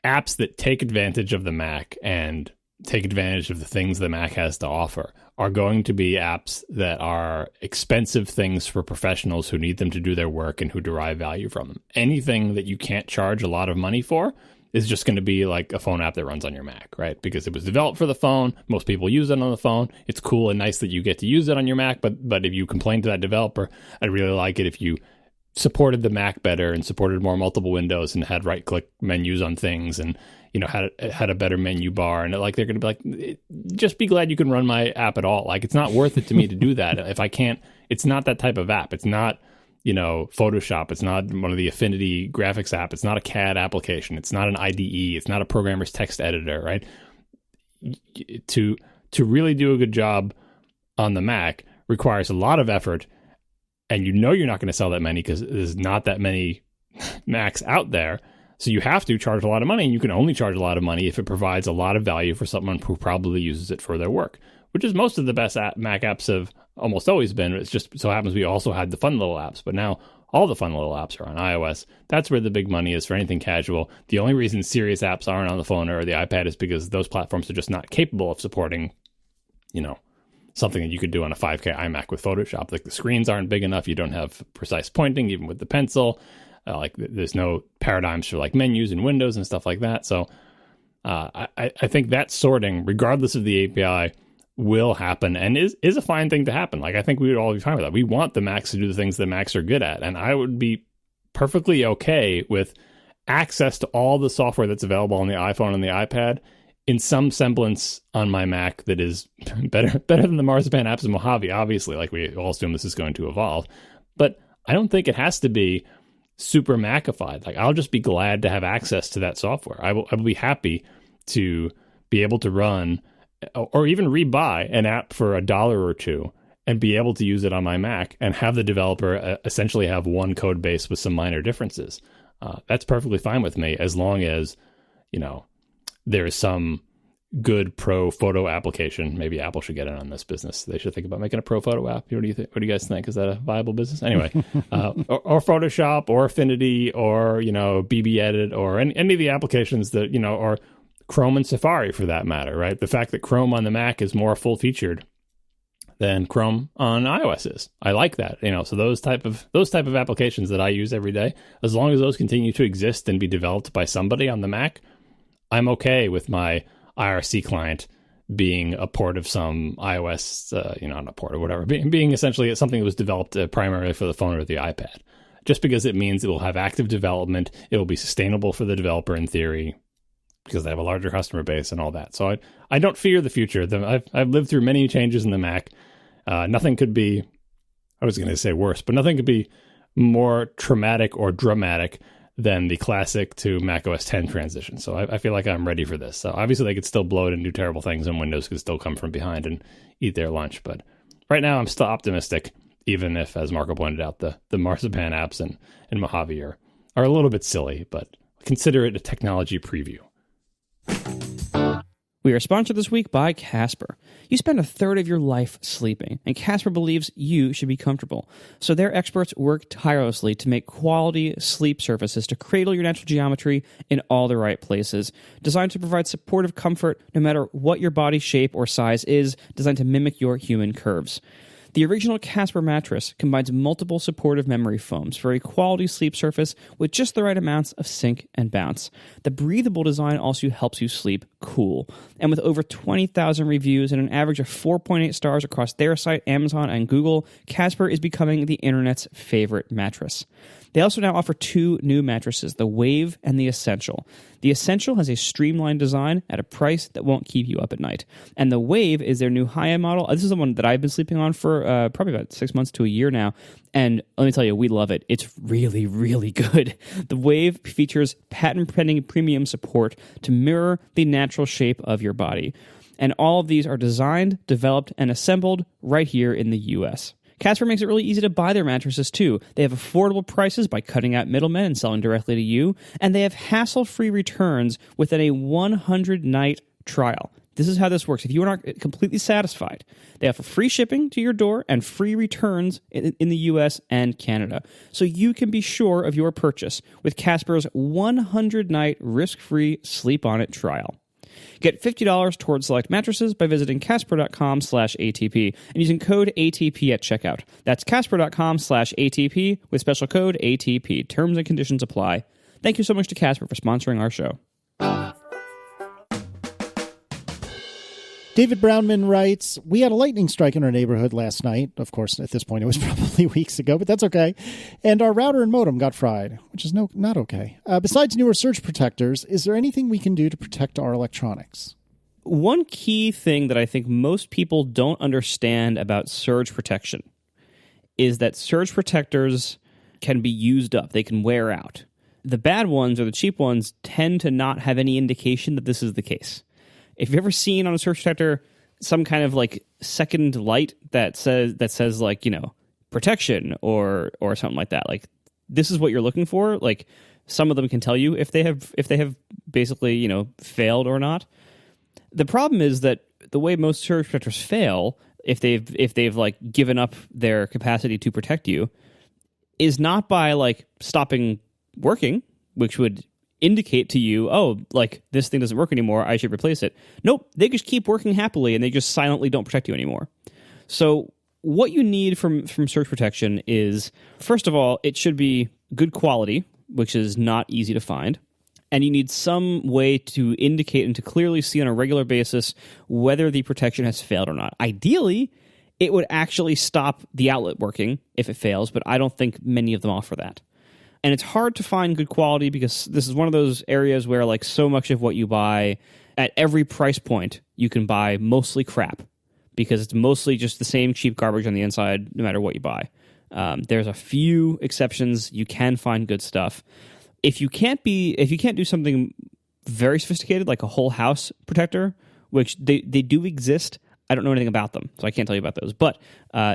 apps that take advantage of the Mac and take advantage of the things the Mac has to offer are going to be apps that are expensive things for professionals who need them to do their work and who derive value from them. Anything that you can't charge a lot of money for is just going to be like a phone app that runs on your Mac, right? Because it was developed for the phone. Most people use it on the phone. It's cool and nice that you get to use it on your Mac, but if you complain to that developer, I'd really like it if you supported the Mac better and supported more multiple windows and had right-click menus on things and, you know, had a better menu bar. And like, they're going to be like, just be glad you can run my app at all. Like, it's not worth it to me to do that. If I can't, it's not that type of app. It's not, you know, Photoshop. It's not one of the Affinity graphics app. It's not a CAD application. It's not an IDE. It's not a programmer's text editor, right? To really do a good job on the Mac requires a lot of effort. And you know you're not going to sell that many because there's not that many Macs out there. So you have to charge a lot of money, and you can only charge a lot of money if it provides a lot of value for someone who probably uses it for their work, which is most of the best Mac apps have almost always been. It's just so happens we also had the fun little apps, but now all the fun little apps are on iOS. That's where the big money is for anything casual. The only reason serious apps aren't on the phone or the iPad is because those platforms are just not capable of supporting, you know, something that you could do on a 5K iMac with Photoshop. Like, the screens aren't big enough. You don't have precise pointing, even with the pencil. Like, there's no paradigms for like menus and windows and stuff like that. So I think that sorting, regardless of the API, will happen and is a fine thing to happen. Like, I think we would all be fine with that. We want the Macs to do the things the Macs are good at. And I would be perfectly okay with access to all the software that's available on the iPhone and the iPad in some semblance on my Mac that is better than the Marzipan apps in Mojave, obviously. Like, we all assume this is going to evolve. But I don't think it has to be super Macified. Like, I'll just be glad to have access to that software. I will be happy to be able to run or even rebuy an app for $1 or $2 and be able to use it on my Mac and have the developer essentially have one code base with some minor differences. That's perfectly fine with me, as long as, you know, there is some good pro photo application. Maybe Apple should get in on this business. They should think about making a pro photo app. What do you think? What do you guys think? Is that a viable business? Anyway, or Photoshop or Affinity or, you know, BB Edit or any of the applications that, you know, or Chrome and Safari for that matter, right? The fact that Chrome on the Mac is more full featured than Chrome on iOS is. I like that, you know. So those type of applications that I use every day, as long as those continue to exist and be developed by somebody on the Mac, I'm okay with my IRC client being a port of some iOS, not a port or whatever, being essentially something that was developed primarily for the phone or the iPad. Just because it means it will have active development, it will be sustainable for the developer in theory, because they have a larger customer base and all that. So I don't fear the future. I've lived through many changes in the Mac. Nothing could be, I was going to say worse, but nothing could be more traumatic or dramatic than the classic to macOS 10 transition. So I feel like I'm ready for this. So obviously they could still blow it and do terrible things, and Windows could still come from behind and eat their lunch. But right now I'm still optimistic, even if, as Marco pointed out, the Marzipan apps and Mojave are a little bit silly, but consider it a technology preview. We are sponsored this week by Casper. You spend a third of your life sleeping, and Casper believes you should be comfortable. So their experts work tirelessly to make quality sleep surfaces to cradle your natural geometry in all the right places. Designed to provide supportive comfort no matter what your body shape or size is, designed to mimic your human curves. The original Casper mattress combines multiple supportive memory foams for a quality sleep surface with just the right amounts of sink and bounce. The breathable design also helps you sleep cool. And with over 20,000 reviews and an average of 4.8 stars across their site, Amazon, and Google, Casper is becoming the internet's favorite mattress. They also now offer 2 new mattresses, the Wave and the Essential. The Essential has a streamlined design at a price that won't keep you up at night. And the Wave is their new high-end model. This is the one that I've been sleeping on for probably about 6 months to a year now. And let me tell you, we love it. It's really, really good. The Wave features patent-pending premium support to mirror the natural shape of your body. And all of these are designed, developed, and assembled right here in the U.S. Casper makes it really easy to buy their mattresses, too. They have affordable prices by cutting out middlemen and selling directly to you, and they have hassle-free returns within a 100-night trial. This is how this works. If you are not completely satisfied, they offer free shipping to your door and free returns in the U.S. and Canada. So you can be sure of your purchase with Casper's 100-night risk-free sleep-on-it trial. Get $50 towards select mattresses by visiting casper.com/ATP and using code ATP at checkout. That's casper.com/ATP with special code ATP. Terms and conditions apply. Thank you so much to Casper for sponsoring our show. David Brownman writes, we had a lightning strike in our neighborhood last night. Of course, at this point, it was probably weeks ago, but that's okay. And our router and modem got fried, which is not okay. Besides newer surge protectors, is there anything we can do to protect our electronics? One key thing that I think most people don't understand about surge protection is that surge protectors can be used up. They can wear out. The bad ones or the cheap ones tend to not have any indication that this is the case. If you've ever seen on a surge protector some kind of like second light that says like, you know, protection or something like that, like this is what you're looking for. Like some of them can tell you if they have basically, you know, failed or not. The problem is that the way most surge protectors fail, if they've like given up their capacity to protect you, is not by like stopping working, which would indicate to you, oh, like this thing doesn't work anymore, I should replace it. Nope, they just keep working happily and they just silently don't protect you anymore. So what you need from surge protection is, first of all, it should be good quality, which is not easy to find. And you need some way to indicate and to clearly see on a regular basis whether the protection has failed or not. Ideally, it would actually stop the outlet working if it fails, but I don't think many of them offer that. And it's hard to find good quality because this is one of those areas where like so much of what you buy at every price point, you can buy mostly crap because it's mostly just the same cheap garbage on the inside no matter what you buy. There's a few exceptions. You can find good stuff. If you can't do something very sophisticated like a whole house protector, which they do exist, I don't know anything about them, so I can't tell you about those. But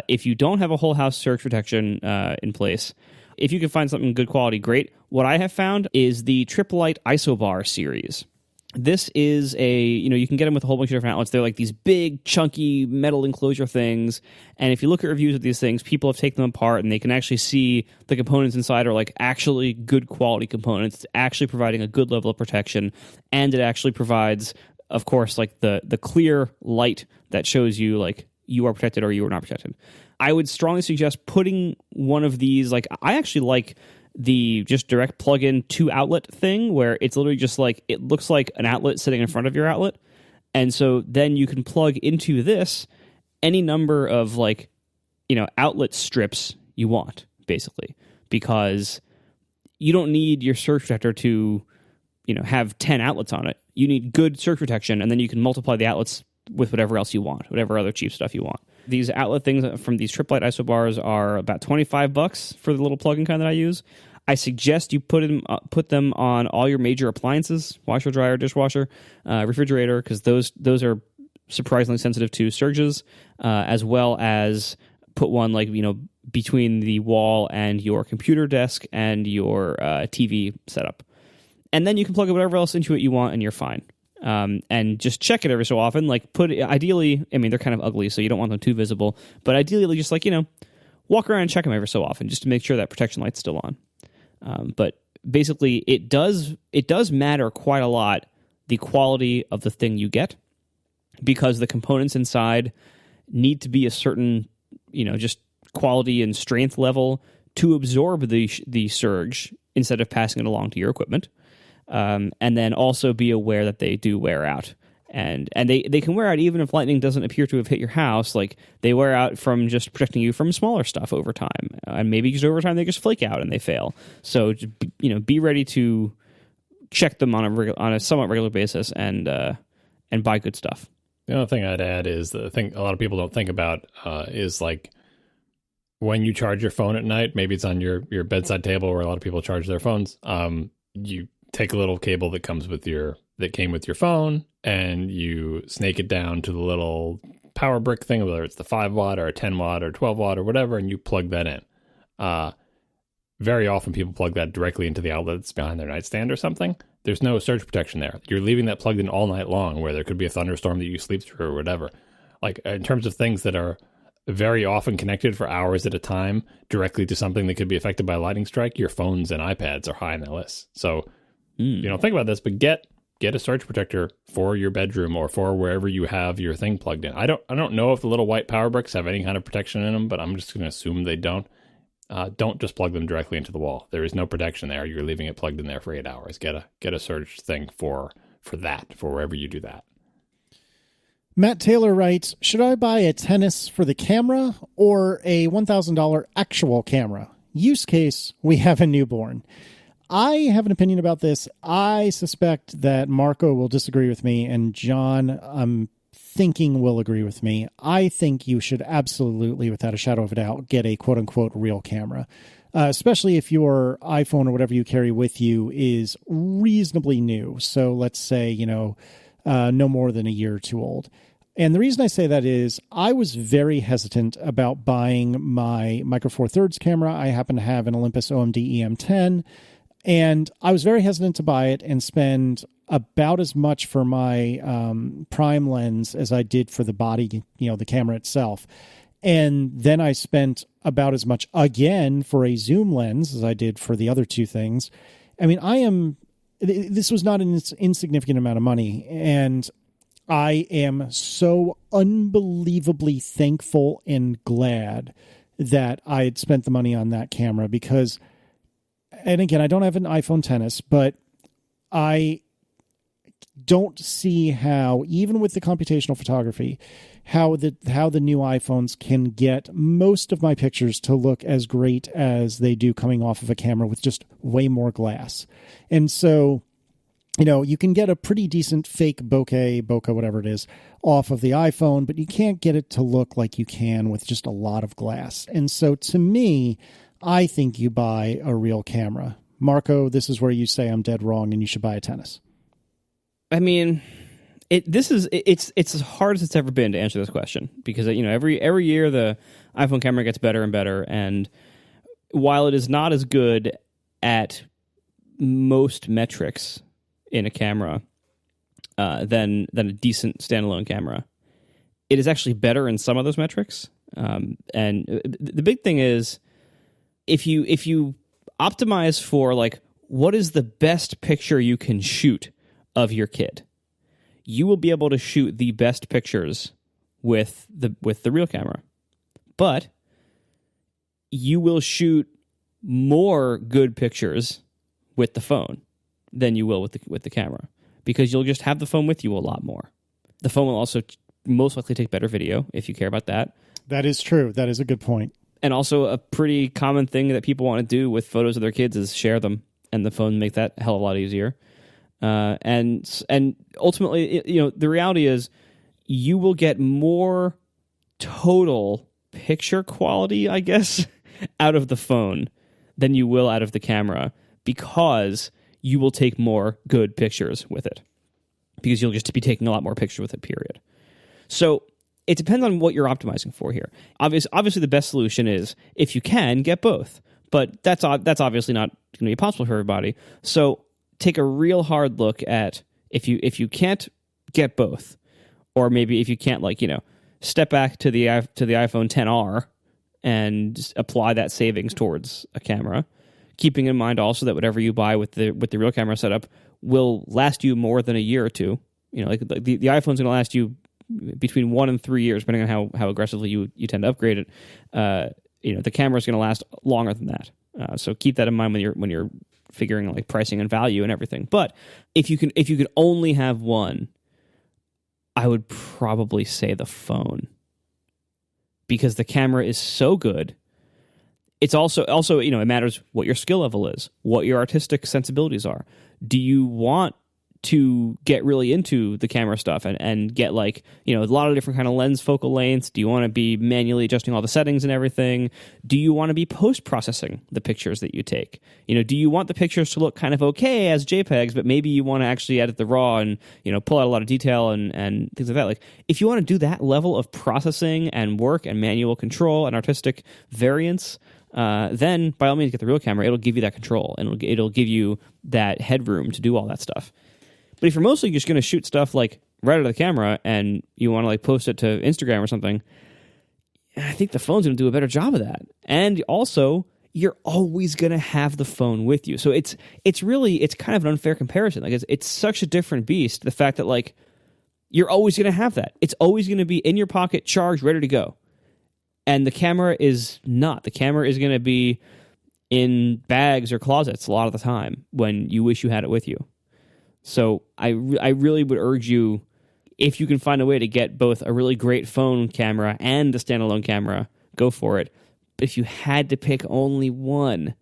if you don't have a whole house surge protection in place, if you can find something good quality, great. What I have found is the Triplite Isobar series. This is you can get them with a whole bunch of different outlets. They're like these big, chunky metal enclosure things. And if you look at reviews of these things, people have taken them apart and they can actually see the components inside are like actually good quality components. It's actually providing a good level of protection. And it actually provides, of course, like the clear light that shows you like you are protected or you are not protected. I would strongly suggest putting one of these, like I actually like the just direct plug-in 2-outlet thing where it's literally just like, it looks like an outlet sitting in front of your outlet. And so then you can plug into this any number of like, you know, outlet strips you want, basically, because you don't need your surge protector to, you know, have 10 outlets on it. You need good surge protection, and then you can multiply the outlets with whatever else you want, whatever other cheap stuff you want. These outlet things from these Triplite Isobars are about $25 for the little plug-in kind that I use. I suggest you put them on all your major appliances, washer, dryer, dishwasher, refrigerator, because those are surprisingly sensitive to surges, as well as put one like, you know, between the wall and your computer desk and your TV setup. And then you can plug whatever else into it you want and you're fine. And just check it every so often. Like ideally, I mean, they're kind of ugly, so you don't want them too visible, but ideally just like, you know, walk around and check them every so often just to make sure that protection light's still on. But basically it does matter quite a lot, the quality of the thing you get, because the components inside need to be a certain just quality and strength level to absorb the surge instead of passing it along to your equipment. And then also be aware that they do wear out. And they can wear out even if lightning doesn't appear to have hit your house. Like, they wear out from just protecting you from smaller stuff over time. And maybe just over time they just flake out and they fail. So, be ready to check them on a somewhat regular basis and buy good stuff. The other thing I'd add is the thing a lot of people don't think about is like when you charge your phone at night, maybe it's on your bedside table where a lot of people charge their phones. You take a little cable that came with your phone and you snake it down to the little power brick thing, whether it's the 5 watt or a 10 watt or 12 watt or whatever, and you plug that in. Very often people plug that directly into the outlet that's behind their nightstand or something. There's no surge protection there. You're leaving that plugged in all night long where there could be a thunderstorm that you sleep through or whatever. Like, in terms of things that are very often connected for hours at a time directly to something that could be affected by a lightning strike, your phones and iPads are high on that list. So, think about this, but get a surge protector for your bedroom or for wherever you have your thing plugged in. I don't know if the little white power bricks have any kind of protection in them, but I'm just going to assume they don't. Don't just plug them directly into the wall. There is no protection there. You're leaving it plugged in there for 8 hours. Get a surge thing for that, for wherever you do that. Matt Taylor writes, should I buy a tennis for the camera or a $1,000 actual camera? Use case, we have a newborn. I have an opinion about this. I suspect that Marco will disagree with me, and John, I'm thinking, will agree with me. I think you should absolutely, without a shadow of a doubt, get a quote-unquote real camera, especially if your iPhone or whatever you carry with you is reasonably new. So let's say, no more than a year or two old. And the reason I say that is I was very hesitant about buying my Micro Four Thirds camera. I happen to have an Olympus OMD EM10, and I was very hesitant to buy it and spend about as much for my prime lens as I did for the body, the camera itself. And then I spent about as much again for a zoom lens as I did for the other two things. I mean, this was not an insignificant amount of money, and I am so unbelievably thankful and glad that I had spent the money on that camera because, and again, I don't have an iPhone XS, but I don't see how, even with the computational photography, how the new iPhones can get most of my pictures to look as great as they do coming off of a camera with just way more glass. And so, you can get a pretty decent fake bokeh, whatever it is, off of the iPhone, but you can't get it to look like you can with just a lot of glass. And so to me, I think you buy a real camera. Marco, this is where you say I'm dead wrong and you should buy a tennis. I mean, it's as hard as it's ever been to answer this question because every year the iPhone camera gets better and better, and while it is not as good at most metrics in a camera than a decent standalone camera, it is actually better in some of those metrics. And the big thing is if you optimize for like what is the best picture you can shoot of your kid, you will be able to shoot the best pictures with the real camera. But you will shoot more good pictures with the phone than you will with the camera because you'll just have the phone with you a lot more. The phone will also most likely take better video if you care about that. That is true. That is a good point. And also a pretty common thing that people want to do with photos of their kids is share them, and the phone make that a hell of a lot easier. And ultimately, the reality is you will get more total picture quality, I guess, out of the phone than you will out of the camera because you will take more good pictures with it because you'll just be taking a lot more pictures with it, period. So it depends on what you're optimizing for here. Obviously, the best solution is if you can, get both. But that's obviously not going to be possible for everybody. So take a real hard look at if you can't get both, or maybe if you can't step back to the iPhone XR and apply that savings towards a camera, keeping in mind also that whatever you buy with the real camera setup will last you more than a year or two. The iPhone's going to last you between 1 and 3 years, depending on how aggressively you tend to upgrade it. The camera is going to last longer than that. So keep that in mind when you're figuring like pricing and value and everything. But if you could only have one, I would probably say the phone, because the camera is so good. It's also it matters what your skill level is, what your artistic sensibilities are. Do you want to get really into the camera stuff and get like, a lot of different kind of lens focal lengths? Do you want to be manually adjusting all the settings and everything? Do you want to be post-processing the pictures that you take? Do you want the pictures to look kind of okay as JPEGs, but maybe you want to actually edit the RAW and, pull out a lot of detail and things like that? Like, if you want to do that level of processing and work and manual control and artistic variance, then by all means get the real camera. It'll give you that control, and it'll give you that headroom to do all that stuff. But if you're mostly just going to shoot stuff like right out of the camera and you want to like post it to Instagram or something, I think the phone's going to do a better job of that. And also, you're always going to have the phone with you. So it's kind of an unfair comparison. Like it's such a different beast. The fact that like you're always going to have that. It's always going to be in your pocket, charged, ready to go. And the camera is not. The camera is going to be in bags or closets a lot of the time when you wish you had it with you. So I really would urge you, if you can find a way to get both a really great phone camera and a standalone camera, go for it. But if you had to pick only one,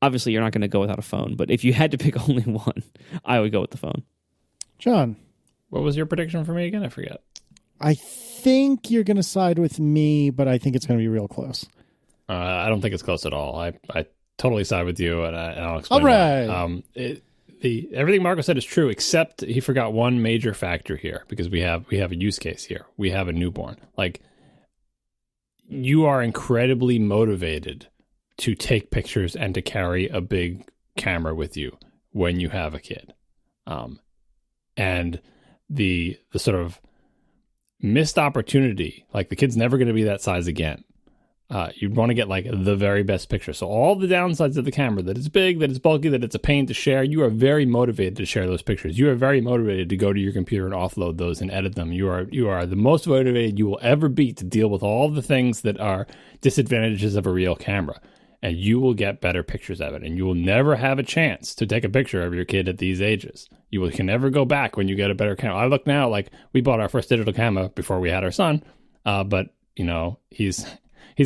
obviously you're not going to go without a phone, but if you had to pick only one, I would go with the phone. John. What was your prediction for me again? I forget. I think you're going to side with me, but I think it's going to be real close. I don't think it's close at all. I totally side with you, and I'll explain all right. why. Everything Marco said is true, except he forgot one major factor here, because we have a use case here. We have a newborn. Like, you are incredibly motivated to take pictures and to carry a big camera with you when you have a kid. And the sort of missed opportunity, like the kid's never going to be that size again. You'd want to get like the very best picture. So all the downsides of the camera, that it's big, that it's bulky, that it's a pain to share, you are very motivated to share those pictures. You are very motivated to go to your computer and offload those and edit them. You are the most motivated you will ever be to deal with all the things that are disadvantages of a real camera. And you will get better pictures of it. And you will never have a chance to take a picture of your kid at these ages. You can never go back when you get a better camera. I look now, like we bought our first digital camera before we had our son. But he's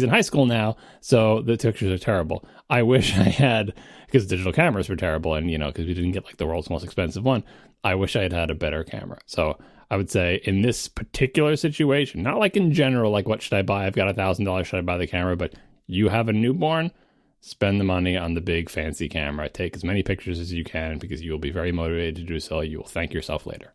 in high school now, so the pictures are terrible. I wish I had, because digital cameras were terrible, and because we didn't get like the world's most expensive one, I wish I had a better camera. So I would say in this particular situation, not like in general, like what should I buy? I've got $1,000, should I buy the camera? But you have a newborn, spend the money on the big fancy camera. Take as many pictures as you can, because you will be very motivated to do so. You will thank yourself later.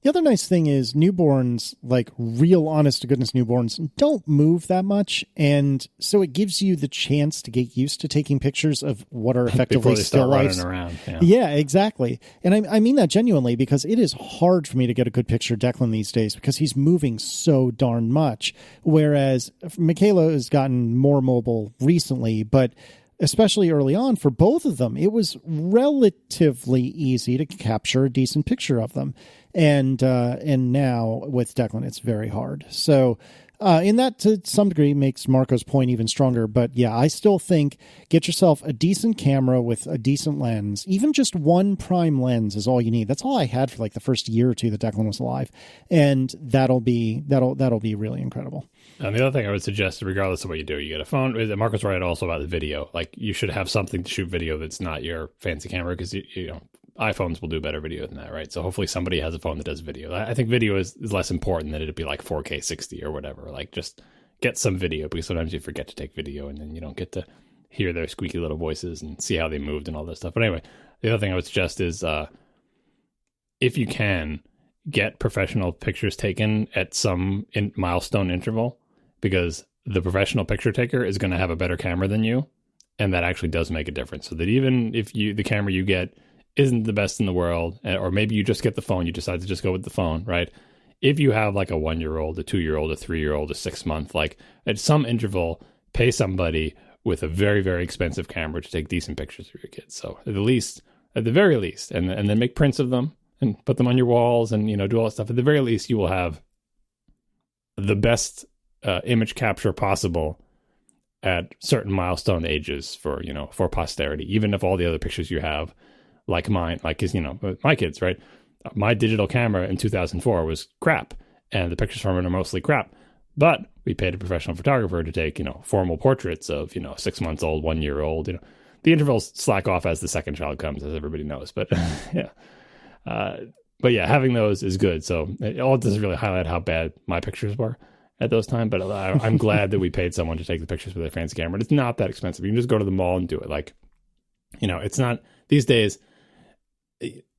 The other nice thing is newborns, like real honest to goodness newborns, don't move that much. And so it gives you the chance to get used to taking pictures of what are effectively still lifes. Around. Yeah, exactly. And I mean that genuinely, because it is hard for me to get a good picture of Declan these days because he's moving so darn much. Whereas Michaela has gotten more mobile recently, but especially early on for both of them, it was relatively easy to capture a decent picture of them. And now with Declan, it's very hard. So in that, to some degree, makes Marco's point even stronger. But yeah, I still think get yourself a decent camera with a decent lens. Even just one prime lens is all you need. That's all I had for like the first year or two that Declan was alive, and that'll be really incredible. And the other thing I would suggest, regardless of what you do, you get a phone. Marco's right also about the video. Like, you should have something to shoot video that's not your fancy camera, because iPhones will do better video than that, right? So hopefully somebody has a phone that does video. I think video is less important than it'd be like 4K 60 or whatever. Like, just get some video, because sometimes you forget to take video and then you don't get to hear their squeaky little voices and see how they moved and all that stuff. But anyway, the other thing I would suggest is if you can, get professional pictures taken at some milestone interval, because the professional picture taker is going to have a better camera than you, and that actually does make a difference. So that even if the camera you get isn't the best in the world, or maybe you just get the phone, you decide to just go with the phone, right? If you have like a 1-year-old, a 2-year-old, a 3-year-old, a 6-month, like at some interval, pay somebody with a very, very expensive camera to take decent pictures of your kids. So at the very least, and then make prints of them and put them on your walls and, do all that stuff. At the very least, you will have the best image capture possible at certain milestone ages for posterity, even if all the other pictures you have, like mine, like my kids, right? My digital camera in 2004 was crap, and the pictures from it are mostly crap. But we paid a professional photographer to take, formal portraits of, 6 months old, 1 year old. The intervals slack off as the second child comes, as everybody knows. But yeah. But yeah, having those is good. So it all doesn't really highlight how bad my pictures were at those times. But I'm glad that we paid someone to take the pictures with their fancy camera. It's not that expensive. You can just go to the mall and do it. Like, it's not these days.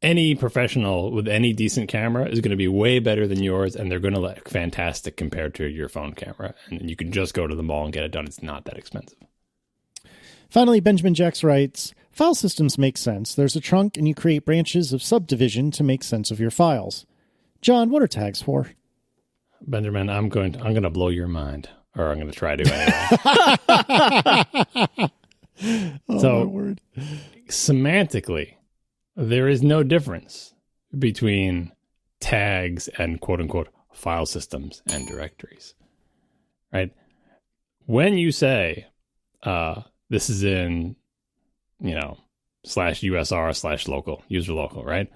Any professional with any decent camera is going to be way better than yours, and they're going to look fantastic compared to your phone camera. And you can just go to the mall and get it done. It's not that expensive. Finally, Benjamin Jax writes, file systems make sense. There's a trunk, and you create branches of subdivision to make sense of your files. John, what are tags for? Benjamin, I'm going to blow your mind, or I'm going to try to anyway. My word. Semantically, there is no difference between tags and quote-unquote file systems and directories, right? When you say this is in, /USR/local, user local, right?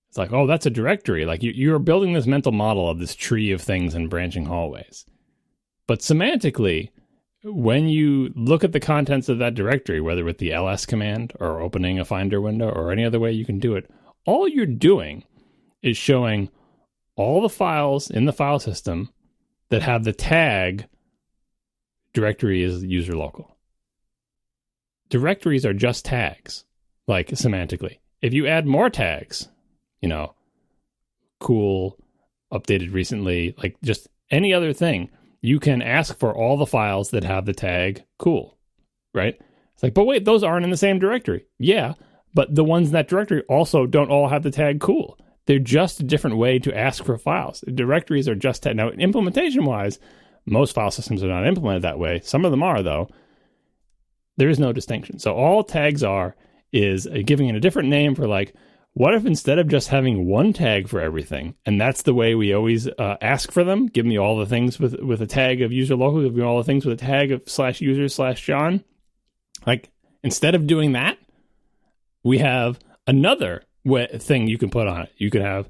It's like, oh, that's a directory. Like you're building this mental model of this tree of things and branching hallways. But semantically, when you look at the contents of that directory, whether with the ls command or opening a Finder window or any other way you can do it, all you're doing is showing all the files in the file system that have the tag directory is user local. Directories are just tags, like semantically. If you add more tags, cool, updated recently, like just any other thing, you can ask for all the files that have the tag cool, right? It's like, but wait, those aren't in the same directory. Yeah, but the ones in that directory also don't all have the tag cool. They're just a different way to ask for files. Directories are just now, implementation-wise, most file systems are not implemented that way. Some of them are, though. There is no distinction. So all tags is giving it a different name for like, what if instead of just having one tag for everything, and that's the way we always ask for them, give me all the things with a tag of user local, give me all the things with a tag of /user/John. Like, instead of doing that, we have another thing you can put on it. You could have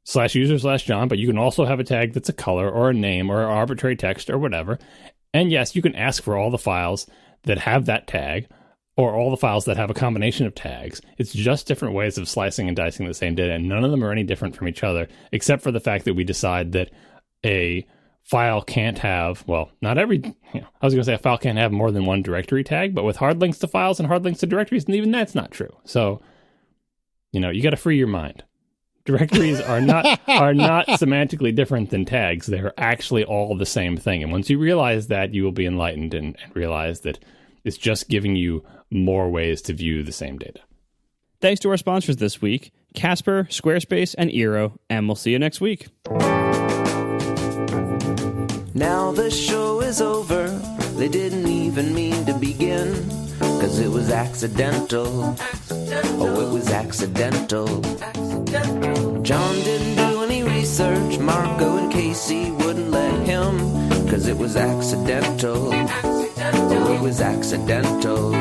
/user/John, but you can also have a tag that's a color or a name or arbitrary text or whatever. And yes, you can ask for all the files that have that tag, or all the files that have a combination of tags. It's just different ways of slicing and dicing the same data, and none of them are any different from each other, except for the fact that we decide that a file can't have, well, not every, I was going to say a file can't have more than one directory tag, but with hard links to files and hard links to directories, and even that's not true. So, you got to free your mind. Directories are not semantically different than tags. They're actually all the same thing. And once you realize that, you will be enlightened and realize that it's just giving you more ways to view the same data. Thanks to our sponsors this week, Casper, Squarespace, and Eero, and we'll see you next week. Now the show is over. They didn't even mean to begin, 'cause it was accidental. Oh, it was accidental. John didn't do any research. Marco and Casey wouldn't let him, 'cause it was accidental. Oh, it was accidental.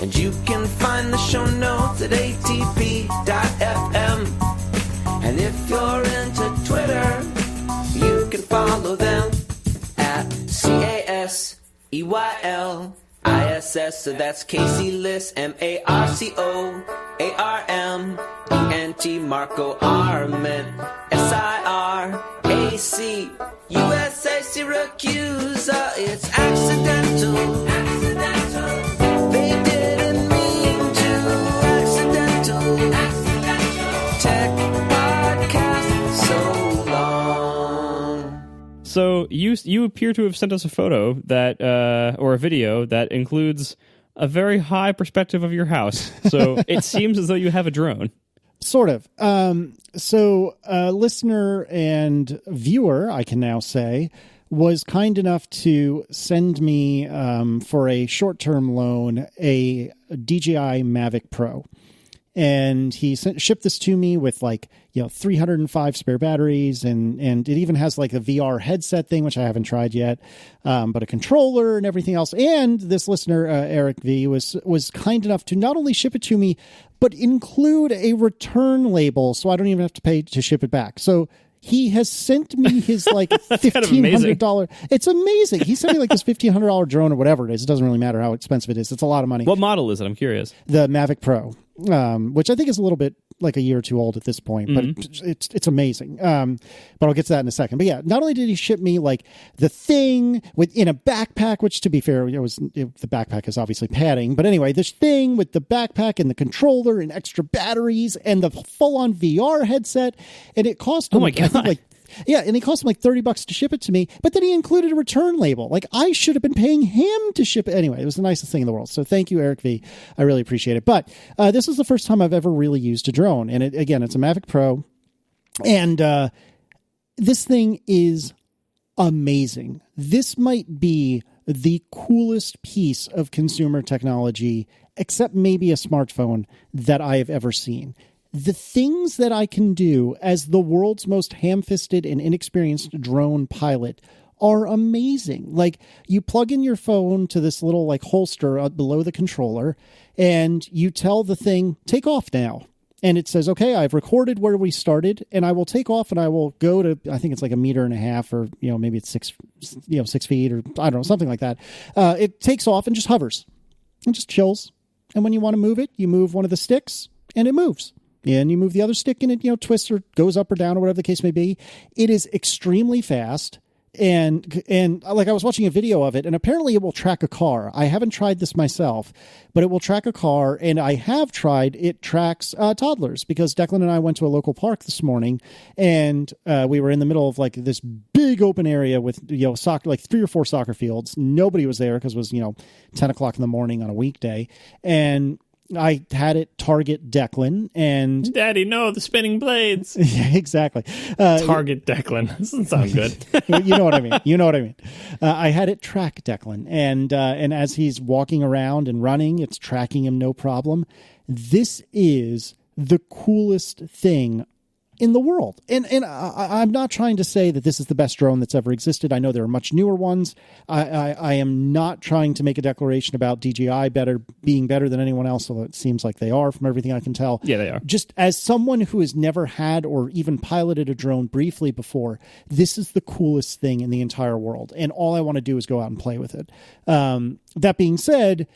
And you can find the show notes at atp.fm. And if you're into Twitter, you can follow them at CASEYLISS. So that's Casey Liss, MARCOARMENT, Marco Arment, SIRAC, USA Syracuse. It's accidental. They didn't mean to. Accidental. Tech podcast so long. So you appear to have sent us a photo that or a video that includes a very high perspective of your house. So it seems as though you have a drone. Sort of. So a listener and viewer, I can now say, was kind enough to send me for a short-term loan a DJI Mavic Pro. And he shipped this to me with 305 spare batteries, and it even has like a VR headset thing, which I haven't tried yet, but a controller and everything else. And this listener, Eric V, was kind enough to not only ship it to me, but include a return label, so I don't even have to pay to ship it back. So he has sent me his $1,500. It's amazing. He sent me this $1,500 drone or whatever it is. It doesn't really matter how expensive it is. It's a lot of money. What model is it? I'm curious. The Mavic Pro, which I think is a little bit like a year or two old at this point, but it's amazing. But I'll get to that in a second. But yeah, not only did he ship me the thing in a backpack, which to be fair, the backpack is obviously padding, but anyway, this thing with the backpack and the controller and extra batteries and the full-on VR headset, and it cost him, oh my God. I think and it cost him $30 to ship it to me, but then he included a return label. I should have been paying him to ship it. Anyway, it was the nicest thing in the world. So thank you, Eric V. I really appreciate it. But this is the first time I've ever really used a drone. And it's a Mavic Pro. And this thing is amazing. This might be the coolest piece of consumer technology, except maybe a smartphone, that I have ever seen. The things that I can do as the world's most ham-fisted and inexperienced drone pilot are amazing. You plug in your phone to this little holster below the controller, and you tell the thing, take off now. And it says, okay, I've recorded where we started, and I will take off and I will go to, I think it's 1.5 meters, or, maybe it's 6 feet, or I don't know, something like that. It takes off and just hovers and just chills. And when you want to move it, you move one of the sticks and it moves. And you move the other stick and it, twists or goes up or down or whatever the case may be. It is extremely fast. And I was watching a video of it, and apparently it will track a car. I haven't tried this myself, but it will track a car, and I have tried, it tracks toddlers, because Declan and I went to a local park this morning, and we were in the middle of this big open area with, soccer, 3 or 4 soccer fields. Nobody was there because it was, 10 o'clock in the morning on a weekday. And I had it target Declan, and Daddy, no, the spinning blades. Yeah, exactly. Target Declan. Doesn't sound good. You know what I mean. I had it track Declan, and as he's walking around and running, it's tracking him no problem. This is the coolest thing in the world. And I'm not trying to say that this is the best drone that's ever existed. I know there are much newer ones. I am not trying to make a declaration about DJI being better than anyone else, although it seems like they are from everything I can tell. Yeah, they are. Just as someone who has never had or even piloted a drone briefly before, this is the coolest thing in the entire world. And all I want to do is go out and play with it. That being said,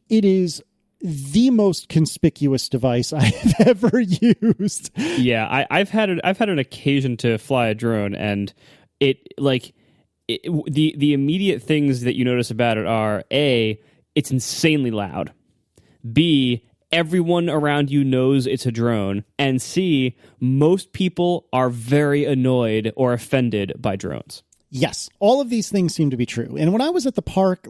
it is the most conspicuous device I've ever used. Yeah, I've had an occasion to fly a drone, and the immediate things that you notice about it are A, it's insanely loud. B, everyone around you knows it's a drone, and C, most people are very annoyed or offended by drones. Yes, all of these things seem to be true. And when I was at the park,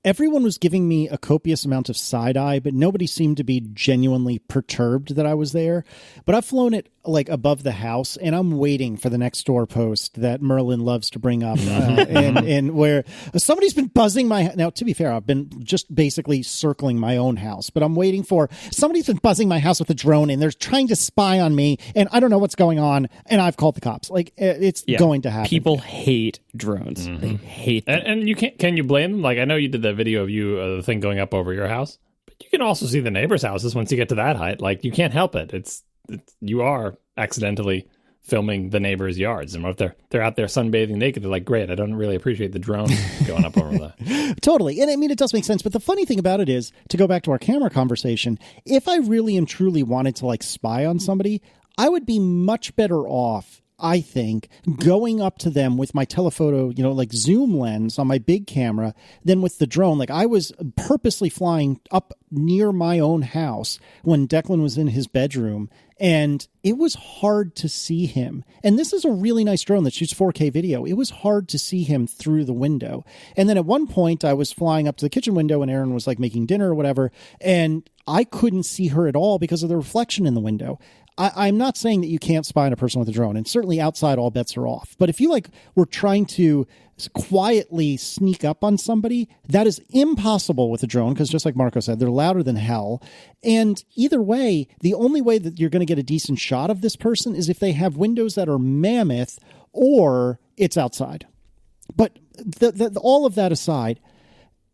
everyone was giving me a copious amount of side eye, but nobody seemed to be genuinely perturbed that I was there. But I've flown it above the house, and I'm waiting for the next door post that Merlin loves to bring up, and where somebody's been buzzing my. Now, to be fair, I've been just basically circling my own house, but I'm waiting for somebody's been buzzing my house with a drone, and they're trying to spy on me, and I don't know what's going on, and I've called the cops. It's going to happen. People hate drones. Mm-hmm. They hate them. And you can you blame them? I know you did that video of the thing going up over your house, but you can also see the neighbors' houses once you get to that height. You can't help it. You are accidentally filming the neighbors' yards, and if they're out there sunbathing naked, they're like, great, I don't really appreciate the drone going up over there. Totally. And I mean, it does make sense, but the funny thing about it is, to go back to our camera conversation, if I really and truly wanted to spy on somebody, I would be much better off, I think, going up to them with my telephoto, zoom lens on my big camera than with the drone. I was purposely flying up near my own house when Declan was in his bedroom, and it was hard to see him. And this is a really nice drone that shoots 4K video. It was hard to see him through the window. And then at one point I was flying up to the kitchen window, and Erin was making dinner or whatever, and I couldn't see her at all because of the reflection in the window. I'm not saying that you can't spy on a person with a drone, and certainly outside all bets are off. But if you were trying to quietly sneak up on somebody, that is impossible with a drone, because just like Marco said, they're louder than hell. And either way, the only way that you're going to get a decent shot of this person is if they have windows that are mammoth or it's outside. But all of that aside,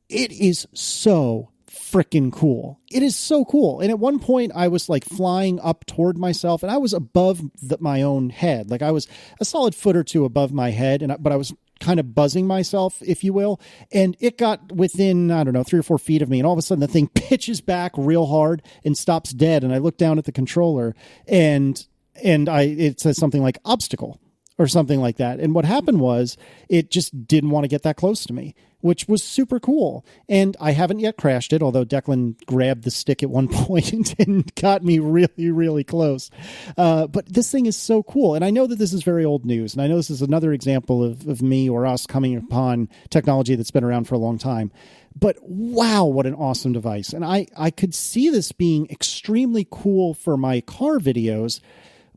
it is so freaking cool. It is so cool. And at one point I was flying up toward myself, and I was above my own head. I was a solid foot or two above my head, but I was kind of buzzing myself, if you will. And it got within, 3 or 4 feet of me. And all of a sudden the thing pitches back real hard and stops dead. And I look down at the controller and it says something like obstacle or something like that. And what happened was it just didn't want to get that close to me, which was super cool. And I haven't yet crashed it, although Declan grabbed the stick at one point and got me really, really close. But this thing is so cool. And I know that this is very old news. And I know this is another example of me or us coming upon technology that's been around for a long time. But wow, what an awesome device. And I could see this being extremely cool for my car videos.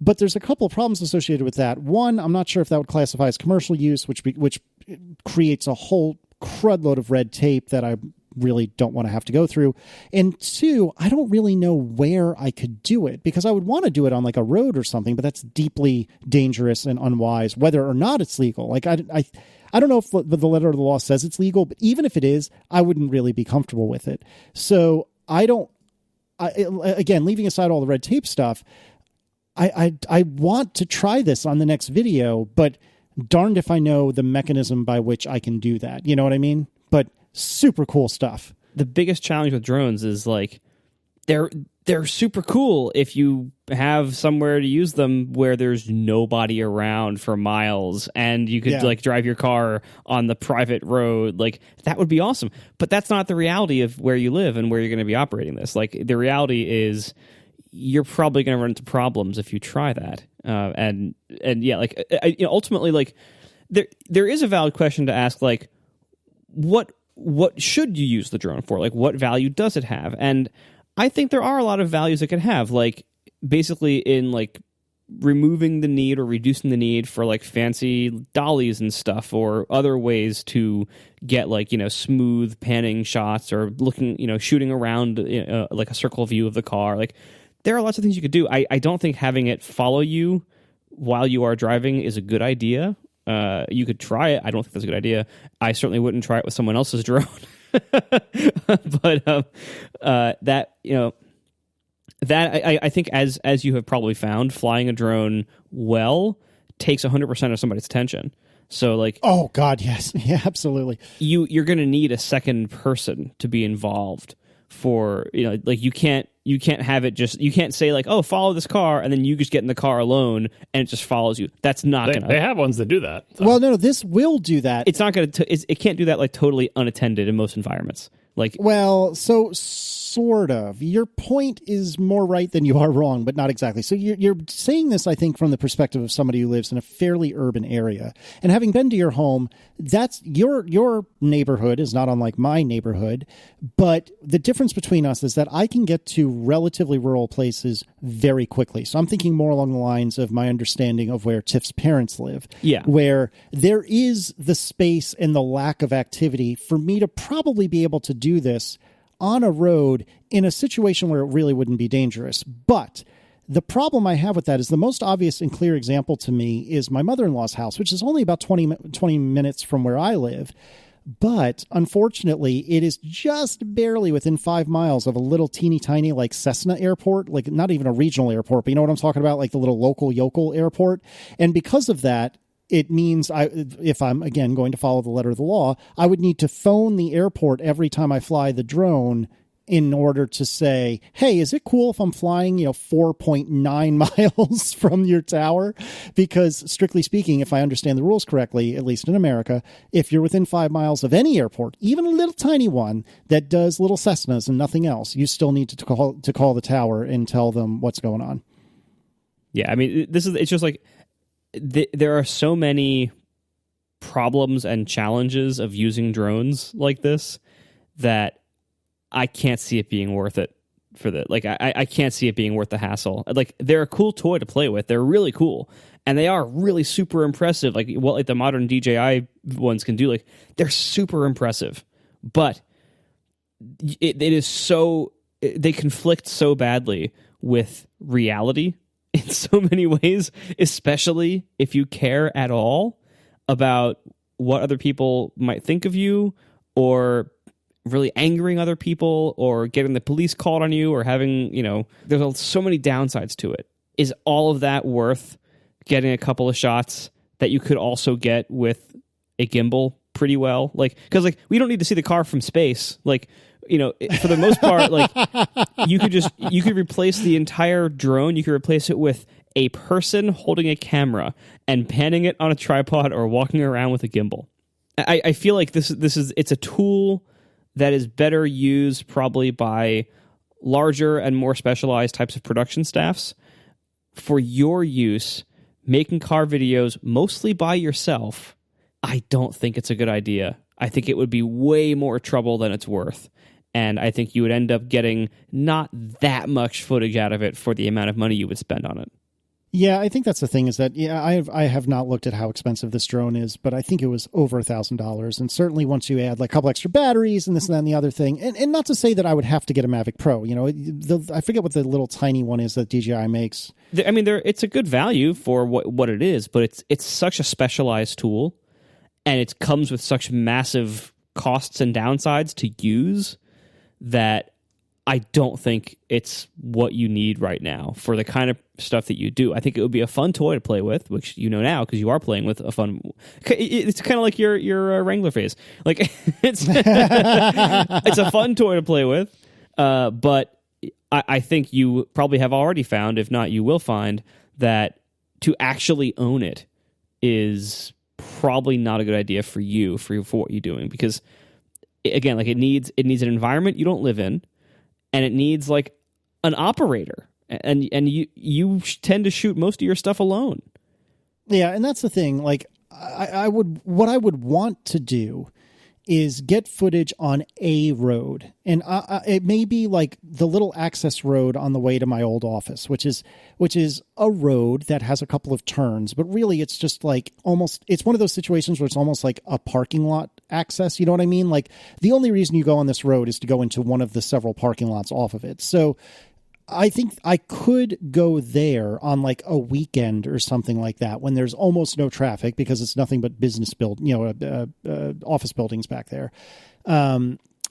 But there's a couple of problems associated with that. One, I'm not sure if that would classify as commercial use, which creates a whole crud load of red tape that I really don't want to have to go through. And two, I don't really know where I could do it, because I would want to do it on a road or something, but that's deeply dangerous and unwise, whether or not it's legal. I don't know if the letter of the law says it's legal, but even if it is, I wouldn't really be comfortable with it. So again, leaving aside all the red tape stuff, I want to try this on the next video, but darned if I know the mechanism by which I can do that. You know what I mean? But super cool stuff. The biggest challenge with drones is they're super cool if you have somewhere to use them where there's nobody around for miles and you could drive your car on the private road. That would be awesome. But that's not the reality of where you live and where you're going to be operating this. The reality is you're probably going to run into problems if you try that. Ultimately, there is a valid question to ask, what should you use the drone for? What value does it have? And I think there are a lot of values it could have, basically in removing the need or reducing the need for fancy dollies and stuff, or other ways to get smooth panning shots, or looking, shooting around a circle view of the car. There are lots of things you could do. I don't think having it follow you while you are driving is a good idea. You could try it. I don't think that's a good idea. I certainly wouldn't try it with someone else's drone. But I think as you have probably found, flying a drone well takes 100% of somebody's attention. So oh God, yes. Yeah, absolutely. You're going to need a second person to be involved for, you can't have it you can't say oh, follow this car, and then you just get in the car alone and it just follows you. That's not going to. They have ones that do that. So. Well, no, this will do that. It's not going to. It can't do that totally unattended in most environments. Well, so sort of. Your point is more right than you are wrong, but not exactly. So you're saying this, I think, from the perspective of somebody who lives in a fairly urban area. And having been to your home, that's your neighborhood is not unlike my neighborhood. But the difference between us is that I can get to relatively rural places very quickly. So I'm thinking more along the lines of my understanding of where Tiff's parents live. Yeah. Where there is the space and the lack of activity for me to probably be able to do this on a road in a situation where it really wouldn't be dangerous. But the problem I have with that is the most obvious and clear example to me is my mother-in-law's house, which is only about 20 minutes from where I live. But unfortunately, it is just barely within 5 miles of a little teeny tiny Cessna airport, not even a regional airport, but you know what I'm talking about? The little local yokel airport. And because of that, it means if I'm, again, going to follow the letter of the law, I would need to phone the airport every time I fly the drone in order to say, hey, is it cool if I'm flying, 4.9 miles from your tower? Because strictly speaking, if I understand the rules correctly, at least in America, if you're within 5 miles of any airport, even a little tiny one that does little Cessnas and nothing else, you still need to call the tower and tell them what's going on. Yeah, I mean, it's just there are so many problems and challenges of using drones like this that I can't see it being worth it for that. Like, I can't see it being worth the hassle. Like, they're a cool toy to play with. They're really cool. And they are really super impressive. Like, what like the modern DJI ones can do, like, they're super impressive. But it is so... They conflict so badly with reality in so many ways, especially if you care at all about what other people might think of you, or really angering other people, or getting the police called on you, or having, there's so many downsides to it. Is all of that worth getting a couple of shots that you could also get with a gimbal pretty well? Like, because like we don't need to see the car from space. Like, for the most part, like you could replace the entire drone. You could replace it with a person holding a camera and panning it on a tripod or walking around with a gimbal. I feel like it's a tool that is better used probably by larger and more specialized types of production staffs. For your use, making car videos mostly by yourself, I don't think it's a good idea. I think it would be way more trouble than it's worth. And I think you would end up getting not that much footage out of it for the amount of money you would spend on it. Yeah, I think that's the thing is that, I have not looked at how expensive this drone is, but I think it was over $1,000. And certainly once you add like a couple extra batteries and this and that and the other thing, and not to say that I would have to get a Mavic Pro, I forget what the little tiny one is that DJI makes. I mean, it's a good value for what it is, but it's such a specialized tool, and it comes with such massive costs and downsides to use that I don't think it's what you need right now for the kind of stuff that you do. I think it would be a fun toy to play with, which now because you are playing with a fun. It's kind of like your Wrangler phase. Like it's it's a fun toy to play with, but I think you probably have already found, if not, you will find that to actually own it is probably not a good idea for you for what you're doing, because again, like it needs an environment you don't live in. And it needs like an operator, and you tend to shoot most of your stuff alone. Yeah, and that's the thing. Like, what I would want to do is get footage on a road, and it may be like the little access road on the way to my old office, which is a road that has a couple of turns, but really it's just like it's one of those situations where it's almost like a parking lot access. You know what I mean? Like the only reason you go on this road is to go into one of the several parking lots off of it. So I think I could go there on like a weekend or something like that when there's almost no traffic, because it's nothing but business office buildings back there.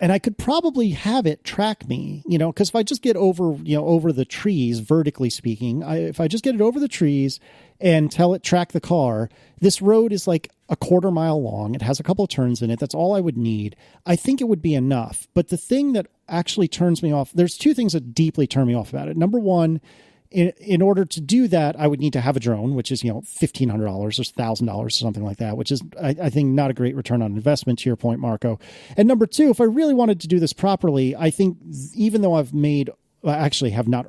And I could probably have it track me, because if I just get over the trees, vertically speaking, if I just get it over the trees and tell it track the car, this road is like a quarter mile long. It has a couple of turns in it. That's all I would need. I think it would be enough. But the thing that actually turns me off, there's two things that deeply turn me off about it. Number one, in order to do that, I would need to have a drone, which is, $1,500 or $1,000 or something like that, which is, I think, not a great return on investment, to your point, Marco. And number two, if I really wanted to do this properly, I think even though I actually have not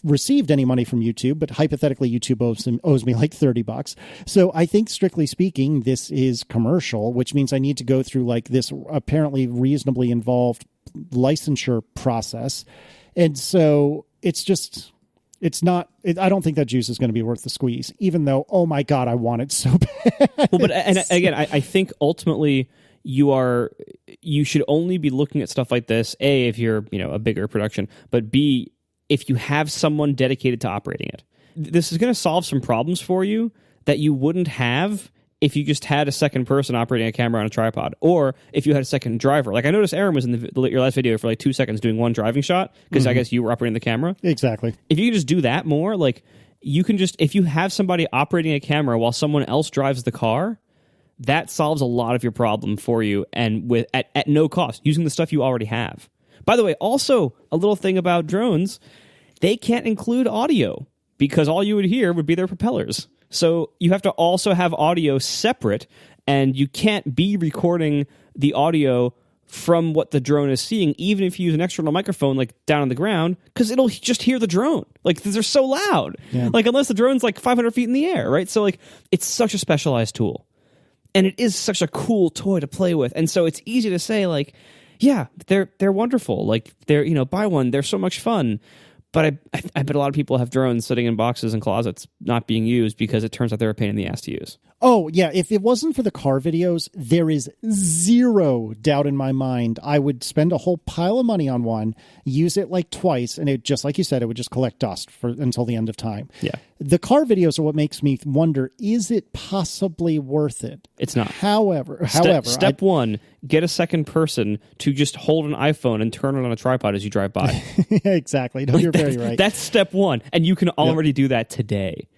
received any money from YouTube, but hypothetically YouTube owes me like $30. So I think, strictly speaking, this is commercial, which means I need to go through like this apparently reasonably involved licensure process. And so I don't think that juice is going to be worth the squeeze, even though, oh my God, I want it so bad. Well, but and again, I think ultimately you should only be looking at stuff like this, A, if you're, a bigger production, but B, if you have someone dedicated to operating it. This is going to solve some problems for you that you wouldn't have if you just had a second person operating a camera on a tripod, or if you had a second driver. Like I noticed Aaron was in your last video for like 2 seconds doing one driving shot, because I guess you were operating the camera. Exactly. If you can just do that more, like you can just, if you have somebody operating a camera while someone else drives the car, that solves a lot of your problem for you, and with at no cost, using the stuff you already have. By the way, also a little thing about drones, they can't include audio because all you would hear would be their propellers. So you have to also have audio separate, and you can't be recording the audio from what the drone is seeing, even if you use an external microphone like down on the ground, because it'll just hear the drone. Like they're so loud. Yeah. Like unless the drone's like 500 feet in the air, right? So like it's such a specialized tool. And it is such a cool toy to play with. And so it's easy to say like, Yeah, they're wonderful. Like they're buy one. They're so much fun. But I bet a lot of people have drones sitting in boxes and closets not being used because it turns out they're a pain in the ass to use. Oh, yeah. If it wasn't for the car videos, there is zero doubt in my mind I would spend a whole pile of money on one, use it like twice, and it just, like you said, it would just collect dust until the end of time. Yeah. The car videos are what makes me wonder, is it possibly worth it? It's not. However, step one, get a second person to just hold an iPhone and turn it on a tripod as you drive by. Yeah, exactly. No, you're very right. That's step one, and you can already do that today.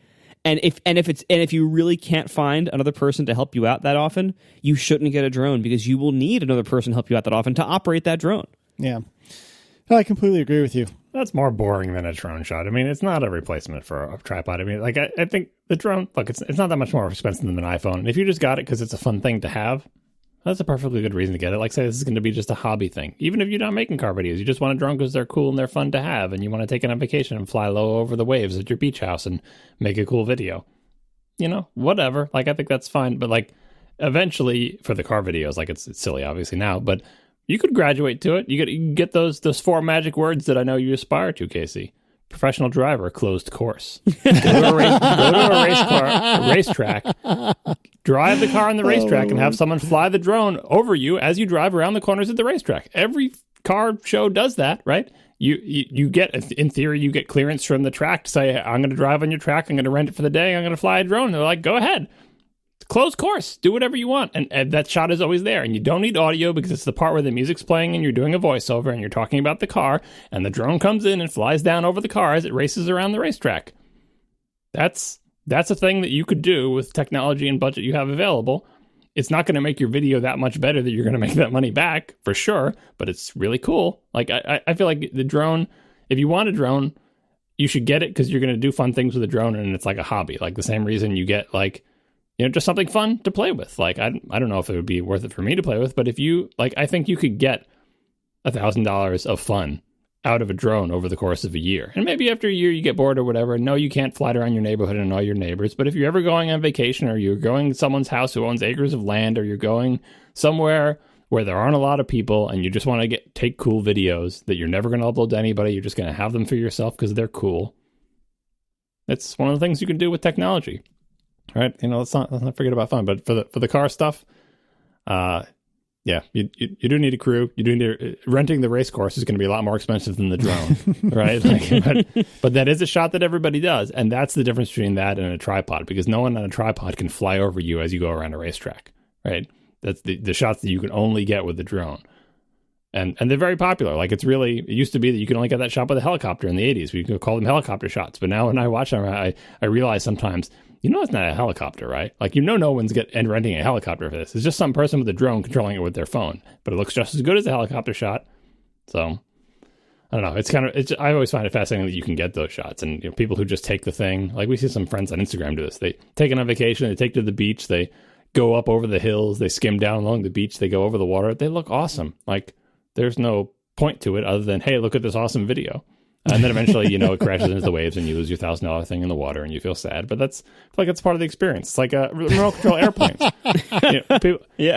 And if you really can't find another person to help you out that often, you shouldn't get a drone because you will need another person to help you out that often to operate that drone. Yeah. I completely agree with you. That's more boring than a drone shot. I mean, it's not a replacement for a tripod. I mean, like I think the drone, look, it's not that much more expensive than an iPhone. And if you just got it because it's a fun thing to have, that's a perfectly good reason to get it. Like, say this is going to be just a hobby thing. Even if you're not making car videos, you just want a drone because they're cool and they're fun to have, and you want to take it on vacation and fly low over the waves at your beach house and make a cool video. Whatever. Like, I think that's fine. But like, eventually, for the car videos, like it's silly, obviously now, but you could graduate to it. You can get those 4 magic words that I know you aspire to, Casey. Professional driver, closed course. Go to a racetrack, drive the car on the racetrack, and have someone fly the drone over you as you drive around the corners at the racetrack. Every car show does that, right? You get, in theory, you get clearance from the track to say, I'm going to drive on your track, I'm going to rent it for the day, I'm going to fly a drone. And they're like, go ahead. Closed course, do whatever you want, and that shot is always there, and you don't need audio because it's the part where the music's playing and you're doing a voiceover and you're talking about the car, and the drone comes in and flies down over the car as it races around the racetrack. That's a thing that you could do with technology and budget you have available. It's not going to make your video that much better that you're going to make that money back, for sure, but it's really cool. Like, I feel like the drone, if you want a drone, you should get it because you're going to do fun things with a drone, and it's like a hobby. Like the same reason you get, like, just something fun to play with. Like, I don't know if it would be worth it for me to play with, but if you, like, I think you could get $1,000 of fun out of a drone over the course of a year. And maybe after a year you get bored or whatever. No, you can't fly it around your neighborhood and annoy your neighbors. But if you're ever going on vacation, or you're going to someone's house who owns acres of land, or you're going somewhere where there aren't a lot of people and you just want to take cool videos that you're never going to upload to anybody, you're just going to have them for yourself because they're cool. It's one of the things you can do with technology. Right, let's not forget about fun. But for the car stuff, yeah, you do need a crew. You do need renting the race course is going to be a lot more expensive than the drone, right? But that is a shot that everybody does, and that's the difference between that and a tripod, because no one on a tripod can fly over you as you go around a racetrack, right? That's the shots that you can only get with the drone. And they're very popular. Like, it used to be that you could only get that shot with a helicopter in the 80s. We could call them helicopter shots. But now when I watch them, I realize sometimes, it's not a helicopter, right? Like, no one's renting a helicopter for this. It's just some person with a drone controlling it with their phone. But it looks just as good as a helicopter shot. So, I don't know. I always find it fascinating that you can get those shots. And people who just take the thing, like we see some friends on Instagram do this. They take it on vacation, they take it to the beach, they go up over the hills, they skim down along the beach, they go over the water. They look awesome. Like, there's no point to it other than, hey, look at this awesome video. And then eventually, it crashes into the waves and you lose your $1,000 thing in the water and you feel sad. But I feel like it's part of the experience. It's like remote control airplanes.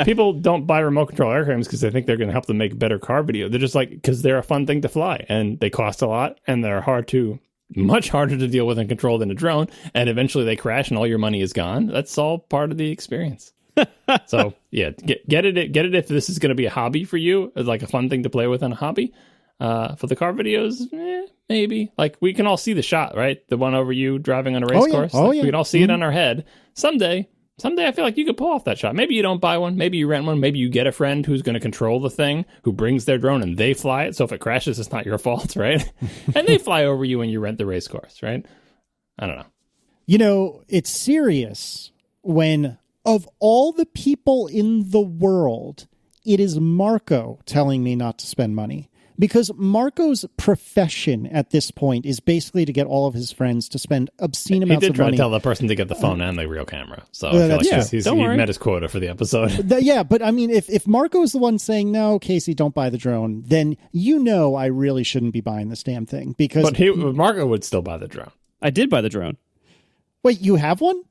People don't buy remote control airplanes because they think they're going to help them make better car video. They're just because they're a fun thing to fly, and they cost a lot, and they're much harder to deal with and control than a drone. And eventually they crash and all your money is gone. That's all part of the experience. So yeah, get it if this is going to be a hobby for you, as like a fun thing to play with on a hobby. For the car videos, maybe. Like, we can all see the shot, right? The one over you driving on a race course. Oh, yeah. We can all see it on our head. Someday I feel like you could pull off that shot. Maybe you don't buy one. Maybe you rent one. Maybe you get a friend who's going to control the thing, who brings their drone and they fly it. So if it crashes, it's not your fault, right? And they fly over you when you rent the race course, right? I don't know. It's serious when, of all the people in the world, it is Marco telling me not to spend money. Because Marco's profession at this point is basically to get all of his friends to spend obscene amounts of money. He did try to tell the person to get the phone and the real camera. So I feel like he met his quota for the episode. Yeah, but I mean, if Marco is the one saying, no, Casey, don't buy the drone, then I really shouldn't be buying this damn thing. But Marco would still buy the drone. I did buy the drone. Wait, you have one?